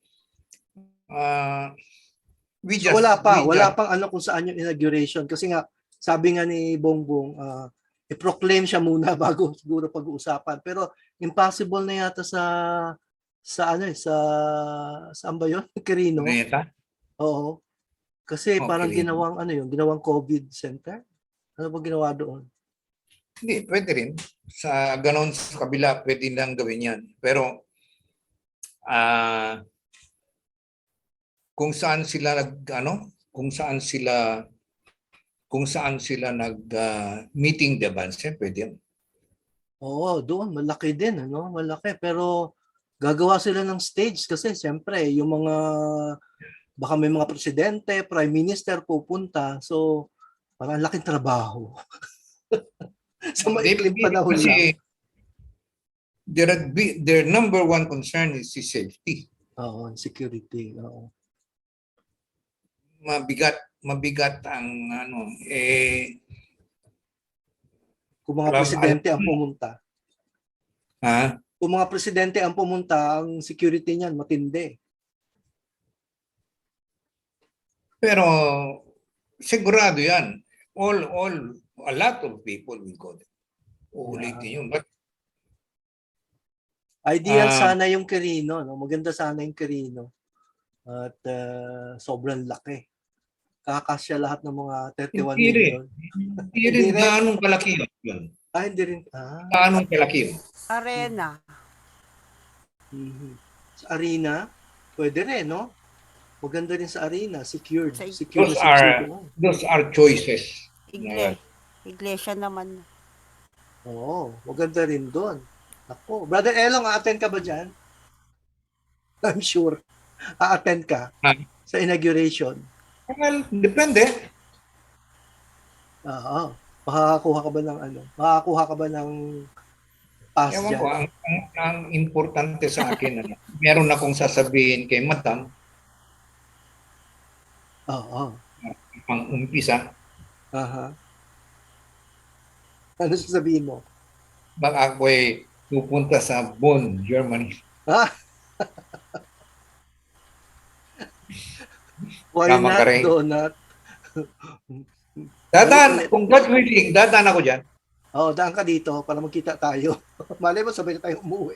wala pang ano kung saan yung inauguration kasi nga sabi nga ni Bongbong i-proclaim siya muna bago siguro pag-uusapan, pero impossible na yata sa saan ba yun? Quirino. Oo. Kasi parang ginawang COVID center. Ano ba ginawa doon? Hindi, pwede rin. Sa ganon sa kabila, pwede lang gawin yan. Pero kung saan sila meeting the bands, pwede yan. Oo, doon malaki din, ano? Malaki, pero gagawa sila ng stage kasi siyempre yung mga baka may mga presidente, prime minister pupunta. So, parang laking trabaho. Sa maikling panahon lang. Their number one concern is si safety. Oo, security. Oo. Mabigat ang Kung mga presidente ang pumunta. Ha? Kung mga presidente ang pumunta, ang security niyan matindi. Pero sigurado yan. A lot of people will go there. Uulitin yun. But ideal sana yung Quirino, no? Maganda sana yung Quirino. At sobrang laki. Kakasya lahat ng mga 31 million. Hindi rin gaanong kalaki yun. Hindi rin. Gaanong kalaki yun. Arena. Sa arena, pwede rin, no? Maganda rin sa arena, secured. Sa- Secured Those na are subsidy mo. those are choices. Iglesia naman. Oo, maganda rin doon. Ako, Brother Elong, a-attend ka ba dyan? I'm sure. A-attend ka Ah. sa inauguration. Well, depende. Oo. Makakakuha ka ba ng ano? Makakakuha ka ba ng pass Ewan dyan? ko, ang importante sa akin, meron akong sasabihin kay Madam, Oo. pang umpisa, Aha. Ano sasabihin mo? baka ako'y pupunta sa Bonn, Germany. Ah, why Tama not, ka rin. donut? Dadaan, kung God willing, dadaan ako dyan. Oh, daan ka dito para magkita tayo. Malay mo, sabay na tayo umuwi.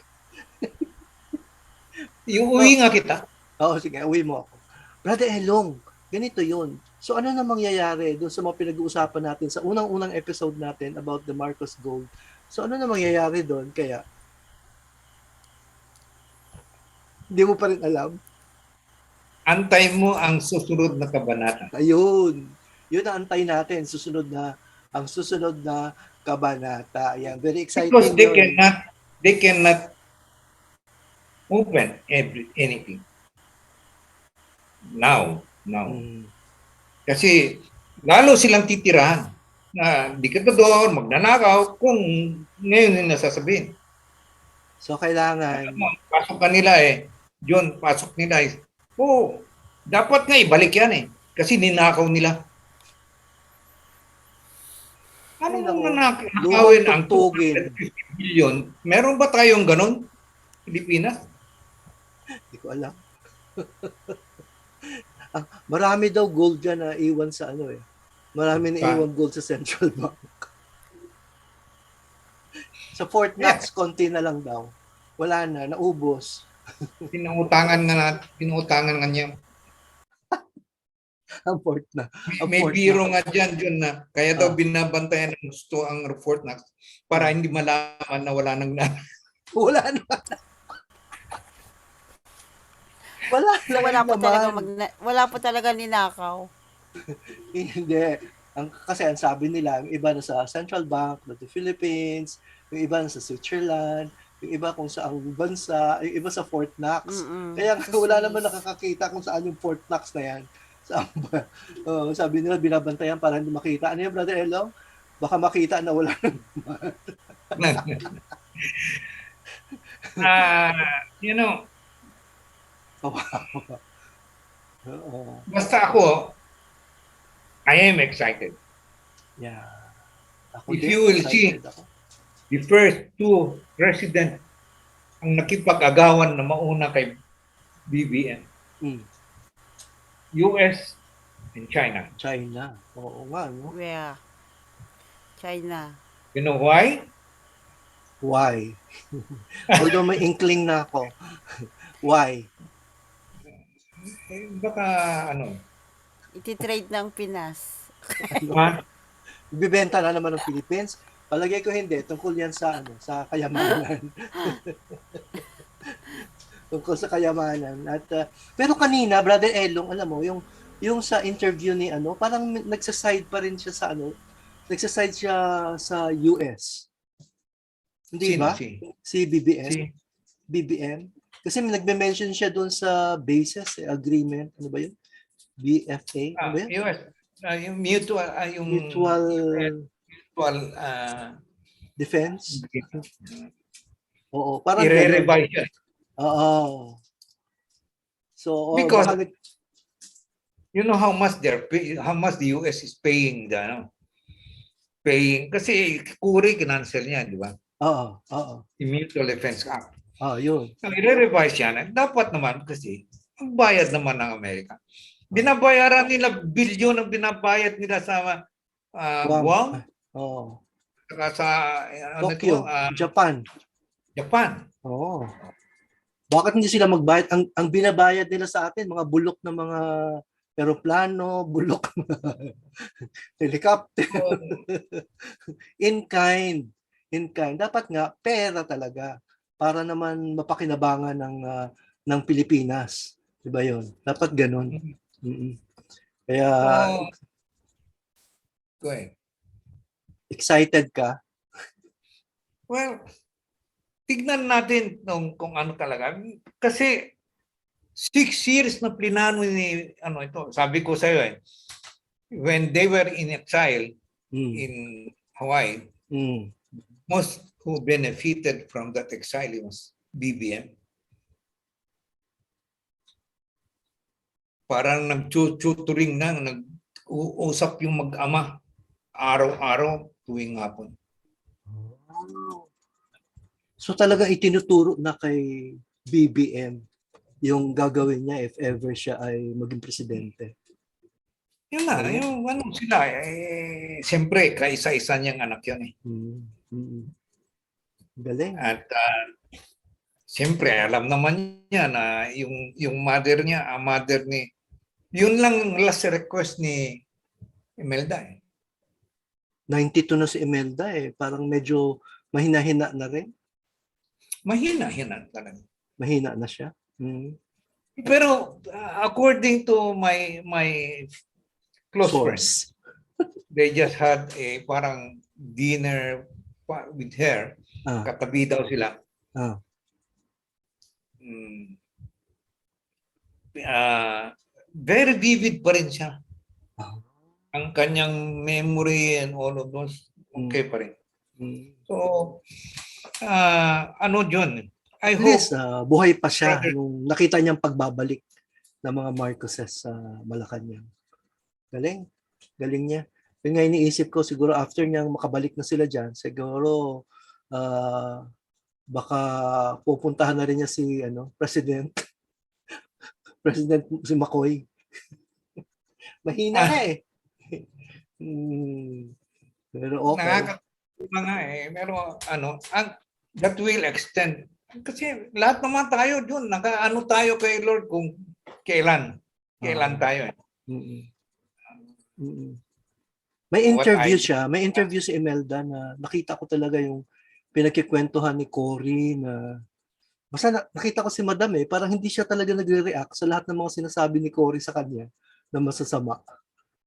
Iuwi nga kita. Oo, sige, uwi mo ako. Brother Elong, ganito yun. So ano na mangyayari doon sa mga pinag-uusapan natin sa unang-unang episode natin about the Marcos Gold? So ano na mangyayari doon? Kaya, hindi mo pa rin alam? Antay mo ang susunod na kabanata. Ayun. Yun ang antay natin. Ang susunod na kabanata. Ayan, very exciting Because yun. they cannot open anything. Now. Mm. Kasi lalo silang titirahan na di ka doon, magnanakaw, kung ngayon yung nasasabihin. So kailangan, Pasok kanila John, pasok nila dapat nga ibalik yan kasi ninakaw nila. Ano Ay, naku, nang nakawin lumang ang tugtugin. 250 billion? Meron ba tayong ganun? Pilipinas? Hindi ko alam. Marami daw gold dyan na iwan sa ano eh. Marami na iwan gold sa central bank. Sa Fort Knox, konti na lang daw. Wala na, naubos. Pinuutangan nga niya. Ang Fort na. May biro nga dyan, John, na kaya daw binabantayan ng gusto ang Fort Knox para hindi malaman na wala nang Wala na. Wala So, wala po talaga ninakaw. Hindi. Kasi ang sabi nila, yung iba na sa Central Bank of the Philippines, yung iba na sa Switzerland, yung iba kung saang bansa, yung iba sa Fort Knox. Kaya wala naman nakakakita kung saan yung Fort Knox na yan. Saan ba? Sabi nila, binabantayan para hindi makita. Ano yan, Brother Elong? Baka makita na wala you know, Oo. basta ako, I am excited. Yeah. Ako If din, you will see, excited ako. the first two president ang nakipag-agawan na mauna kay BBM, Mm. US and China. China. Oo nga, no? Yeah. China. You know why? Why? Although may inkling na ako. Why? Baka Iti-trade ng Pinas. ha? Bibenta na naman ng Philippines. Palagay ko hindi. Tungkol yan sa sa kayamanan. Tungkol sa kayamanan. At pero kanina, Brother Elong, alam mo, yung sa interview ni parang nagsaside pa rin siya sa nagsaside siya sa US. Hindi Sino? ba? Si BBM. Si BBM. Kasi may nagme-mention siya doon sa basis agreement. Ano ba yun? BFA. Ano ba yun? US. Yung mutual, Mutual mutual defense. Oo, parang i-revise yan. Oo. So, Because baka, you know how much how much the US is paying paying kasi Kuri kinancel niya, di ba? oo. Yung Mutual Defense Act. Yun. Ang i-revise yan, dapat naman kasi ang bayad naman ng Amerika. Binabayaran nila, bilyon ang binabayad nila sa Guam, Oo. saka sa Tokyo, Japan. Japan. Oo. Bakit hindi sila magbayad? Ang binabayad nila sa atin, mga bulok na mga eroplano, bulok na helicopter. In kind. Dapat nga, pera talaga para naman mapakinabangan ng Pilipinas. Diba yun? Dapat ganun. Mm-mm. Kaya So, go ahead. excited ka. Well, tignan natin kung ano talaga. Kasi 6 years na plinano ni ito. Sabi ko sa iyo when they were in exile Mm. in Hawaii, Mm. most who benefited from that exile was BBM. Parang nag-tutoring na, nag-uusap yung mag-ama araw-araw tuwing hapon. So talaga itinuturo na kay BBM yung gagawin niya if ever siya ay maging presidente. Yun na, Ayun. yung sila, siyempre, kaisa-isa niyang anak yun eh. Mm. Mm. Galing. At siyempre, alam naman niya na yung mother niya, ang mother ni, yun lang yung last request ni Imelda eh. 92 na si Imelda eh. Parang medyo mahina-hina na rin. Mahina talaga. Mahina na siya. Mm. Pero according to my close friends, Source. they just had a parang dinner with her. Ah. Katabi daw sila. Ah. Very vivid pa rin siya. Ah. Ang kanyang memory and all of those, okay pa rin. Mm. So, ano yun? I At hope, least, buhay pa siya Brother. nung nakita niyang pagbabalik ng mga Marcoses sa Malacanang. Galing. Galing niya. Yung nga iniisip ko, siguro after niyang makabalik na sila dyan, siguro baka pupuntahan na rin niya si President. President si McCoy. Mahina na eh. Pero okay. nakakatuwa nga eh. Pero that will extend. Kasi lahat naman tayo dun, nakaano tayo kay Lord kung kailan tayo eh. Mm-mm. Mm-mm. May What interview I- siya, may interview si Imelda na nakita ko talaga yung pinagkikwentuhan ni Cory na basta nakita ko si Madam eh, parang hindi siya talaga nagre-react sa lahat ng mga sinasabi ni Cory sa kanya na masasama.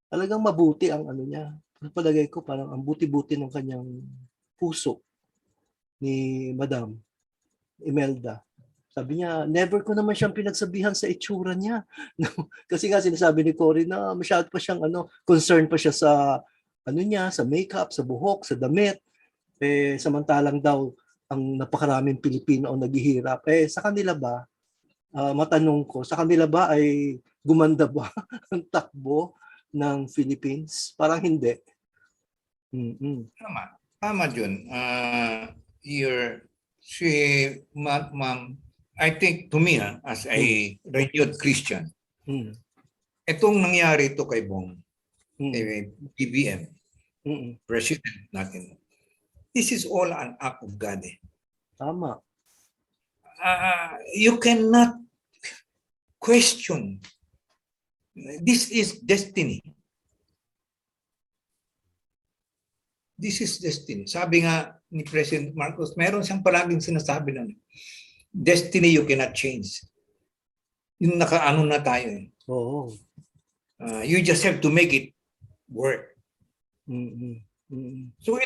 Talagang mabuti ang niya. Palagay ko parang ang buti-buti ng kanyang puso ni Madam Imelda. Sabi niya, never ko naman siyang pinagsabihan sa itsura niya. Kasi nga sinasabi ni Cory na masyado pa siyang concerned pa siya sa niya, sa makeup, sa buhok, sa damit. Samantalang daw ang napakaraming Pilipino ang naghihirap. Sa kanila ba, matanong ko, sa kanila ba ay gumanda ba ang takbo ng Philippines? Parang hindi. Mm-mm. Tama yun. Ma'am, I think to me, as a renewed Christian, Mm. itong nangyari ito kay Bong, Mm. kay BBM, Mm-mm. president natin, this is all an act of God eh. Tama. You cannot question. This is destiny. This is destiny. Sabi nga ni President Marcos, meron siyang palaging sinasabi na destiny you cannot change. Yung nakaano na tayo eh. Oo. You just have to make it work. Mm-mm. Mm-mm. So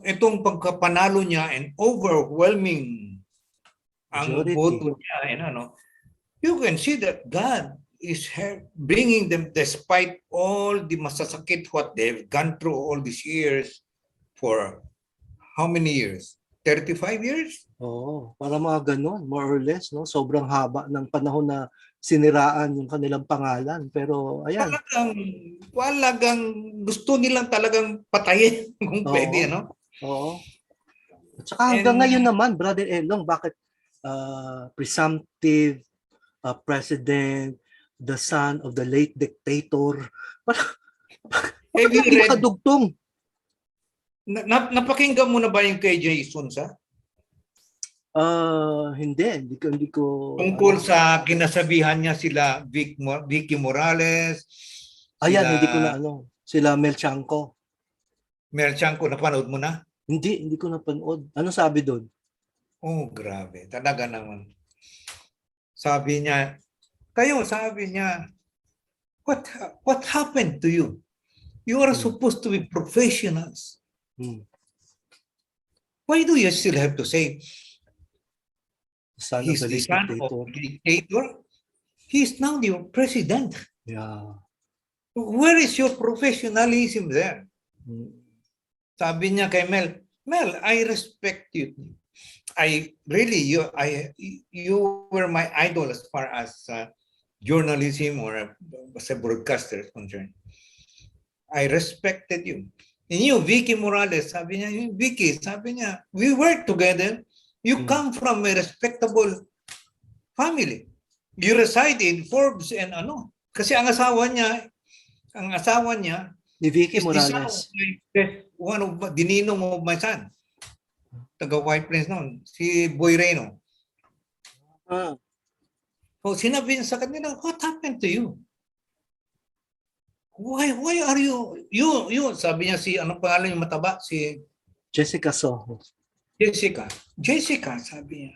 itong pagkapanalo niya and overwhelming ang Majority. boto niya, you can see that God is bringing them despite all the masasakit what they've gone through all these years for how many years? 35 years? Oo, para mga ganon, more or less, no? Sobrang haba ng panahon na siniraan yung kanilang pangalan. Pero ayan, Talagang gusto nilang talagang patayin kung Oo. pwede, ano? oo. At saka hanggang And- ngayon naman, Brother Elong, bakit presumptive president, the son of the late dictator, Have you hindi read, nakadugtong? napakinggan mo na ba yung kay Jason sa? Hindi ko. Tungkol sa kinasabihan niya sila Vicky Morales, Ayan, sila hindi ko na sila Mel Chanco. Mel Chanco, napanood mo na? Hindi ko napanood. Ano sabi doon? Oh, grabe. Talaga naman. Sabi niya, Kayo, sabi niya, what happened to you? You are supposed to be professionals. Mm. Why do you still have to say Son of he's the the late son dictator. of a dictator? He's now your president. Yeah. Where is your professionalism there? Mm. Sabi niya kay Mel, I respect you. You were my idol as far as journalism or as a broadcaster is concerned. I respected you. And you, Vicky Morales, sabi niya, Vicky, sabi niya, we work together. You come from a respectable family. You reside in Forbes and ano. Kasi ang asawa niya, Ni Vicky is the son Morales. of the ninong of my son. Taga White Plains noon, si Boy Reno. Ah. So sinabi niya sa kanila, what happened to you? Why are you, sabi niya si, anong pangalan yung mataba? Si Jessica Soho. Jessica, sabi niya.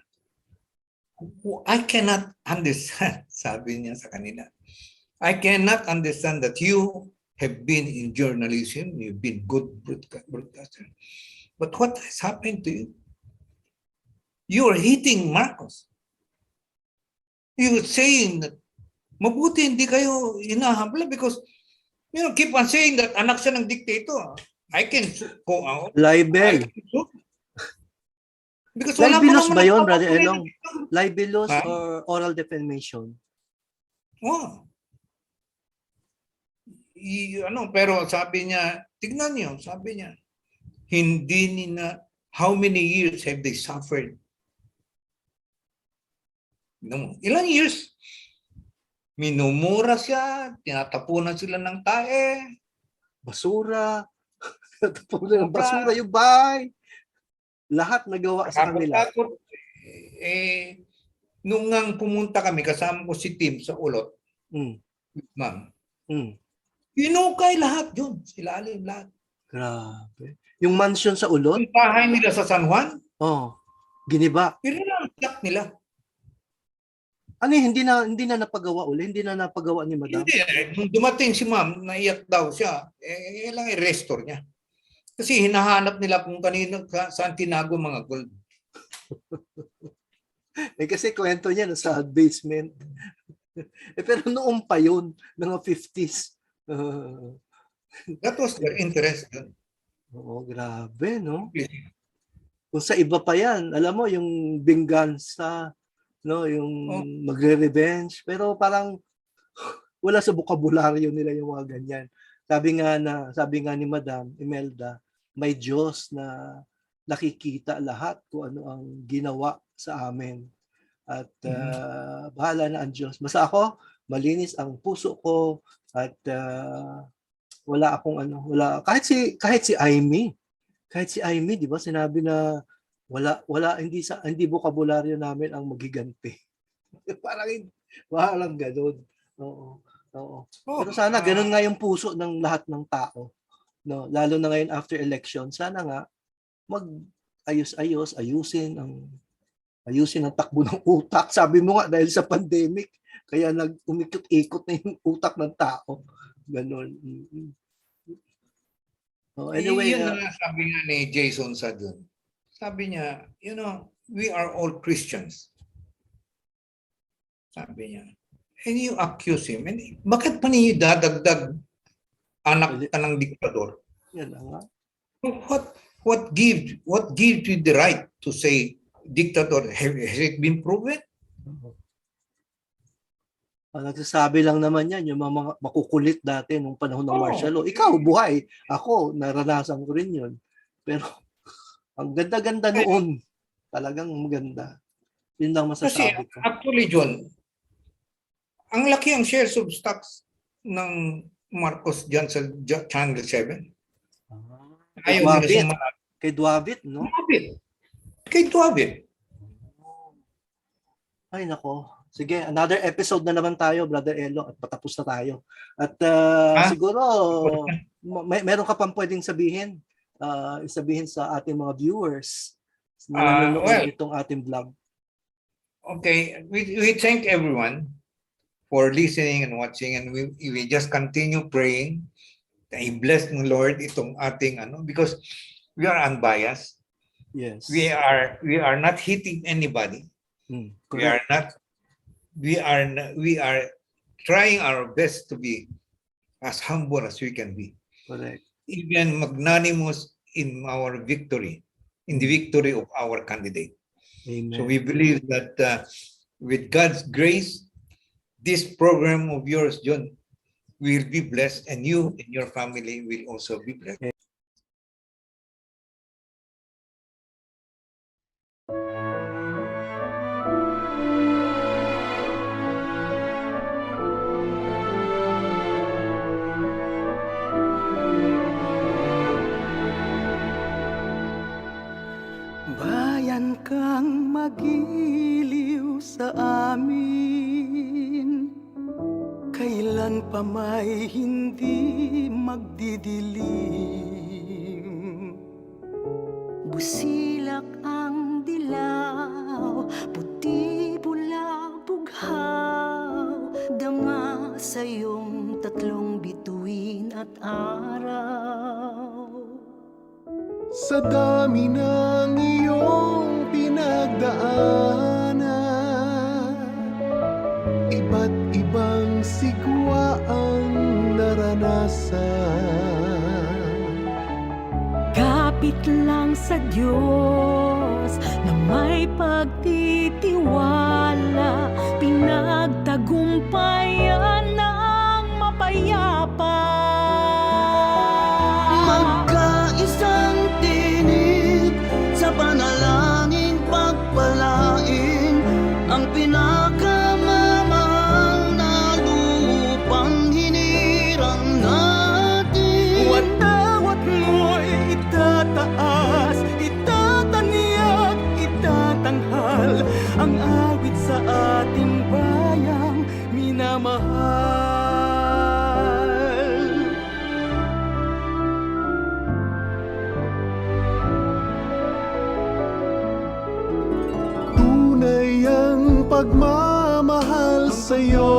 I cannot understand, sabi niya sa kanila. I cannot understand that you have been in journalism, you've been good broadcaster. But what has happened to you? You are hitting Marcos. You're saying that mabuti hindi kayo inahabla because keep on saying that anak siya ng dictator. I can go out. Libel. Because wala Libelous pa ba naman yun, ang Brother papatuloy Elong? na- Libelous Ha? or oral defamation? Oh. Pero sabi niya, tignan niyo, sabi niya, hindi nila, how many years have they suffered? Ilang years? Minumura siya, tinatapunan sila ng tae. Basura. Tapunan ng basura yung bahay. Lahat nagawa sa kanila. Takot. Nung ngang pumunta kami, kasama ko si Tim sa Ulot, Mm. ma'am, Mm. inukay lahat yun. Sila alim lahat. Grabe. Yung mansion sa Ulot, Yung bahay nila sa San Juan, giniba. pinanakyak nila. Ano yun, hindi na napagawa uli? Hindi na napagawa ni Madam? Hindi, nung dumating si ma'am, naiyak daw siya, lang i-restore niya. Kasi hinahanap nila kung kanino, saan tinago mga gold. Kasi kwento niya sa basement. Pero noong pa yun, mga 50s. That was their interest. Oo, grabe, no? Kung sa iba pa yan, alam mo, yung binggansa, no, yung magre-revenge, pero parang wala sa bokabularyo nila yung mga ganyan. Sabi nga ni Madam Imelda, may Diyos na nakikita lahat kung ano ang ginawa sa amin. At bahala na ang Diyos. Basta ako, malinis ang puso ko at wala akong wala kahit si Aimee, di ba, sinabi na wala hindi bokabularyo namin ang magiganti. Parang ganoon. Oo. Pero sana ganoon nga yung puso ng lahat ng tao, no? Lalo na ngayon after election, sana nga ayusin ang takbo ng utak. Sabi mo nga dahil sa pandemic, kaya umikot-ikot na yung utak ng tao. Ganon. Anyway, yun na sabi nga ni Jason sa dun. Sabi niya, we are all Christians. Sabi niya. And you accuse him. And bakit pa ninyo dadagdag anak ka ng diktador? yan na nga. What gives you the right to say dictator? Has it been proven? Nagsasabi lang naman yan, yung mga makukulit dati nung panahon ng martial law. Ikaw, buhay. Ako, naranasan ko rin yun. Pero, ang ganda-ganda noon. Talagang maganda. Yun lang masasabi ko. Kasi, actually, John, ang laki ang shares of stocks ng Marcos dyan sa Channel 7. Ayaw nila siyang Kay Duavit, no? Kay Duavit. Ay, nako. Sige, another episode na naman tayo, Brother Elo, at patapos na tayo. At siguro, meron ka pang pwedeng sabihin sa ating mga viewers na nanonood itong ating vlog. Okay, we thank everyone for listening and watching, and we just continue praying na i-bless ng Lord itong ating because we are unbiased. Yes. We are not hitting anybody. Mm, We are not. We are trying our best to be as humble as we can be, correct. even magnanimous in our victory, in the victory of our candidate. Amen. So we believe that with God's grace, this program of yours, John, will be blessed, and you and your family will also be blessed. Bayan kang magiliw sa amin, kailan pa may hindi magdidilim. Busilak ang dilaw, puti pula bughaw, dama sa iyong tatlong bituin at araw. Sa dami ng iyong pinagdaanan, iba't ibang sigwa ang naranasan. Kapit lang sa Diyos na may pagtitiwala, pinagtagumpayan ng mapayapa. Magkaisang tinig sa panalangin pagpalain ang pinakamamahal na lupang hinirang natin. Watawat mo'y itataas, itatanyag, itatanghal ang awit sa ating bayang minamahal. Tunay ang pagmamahal sa'yo.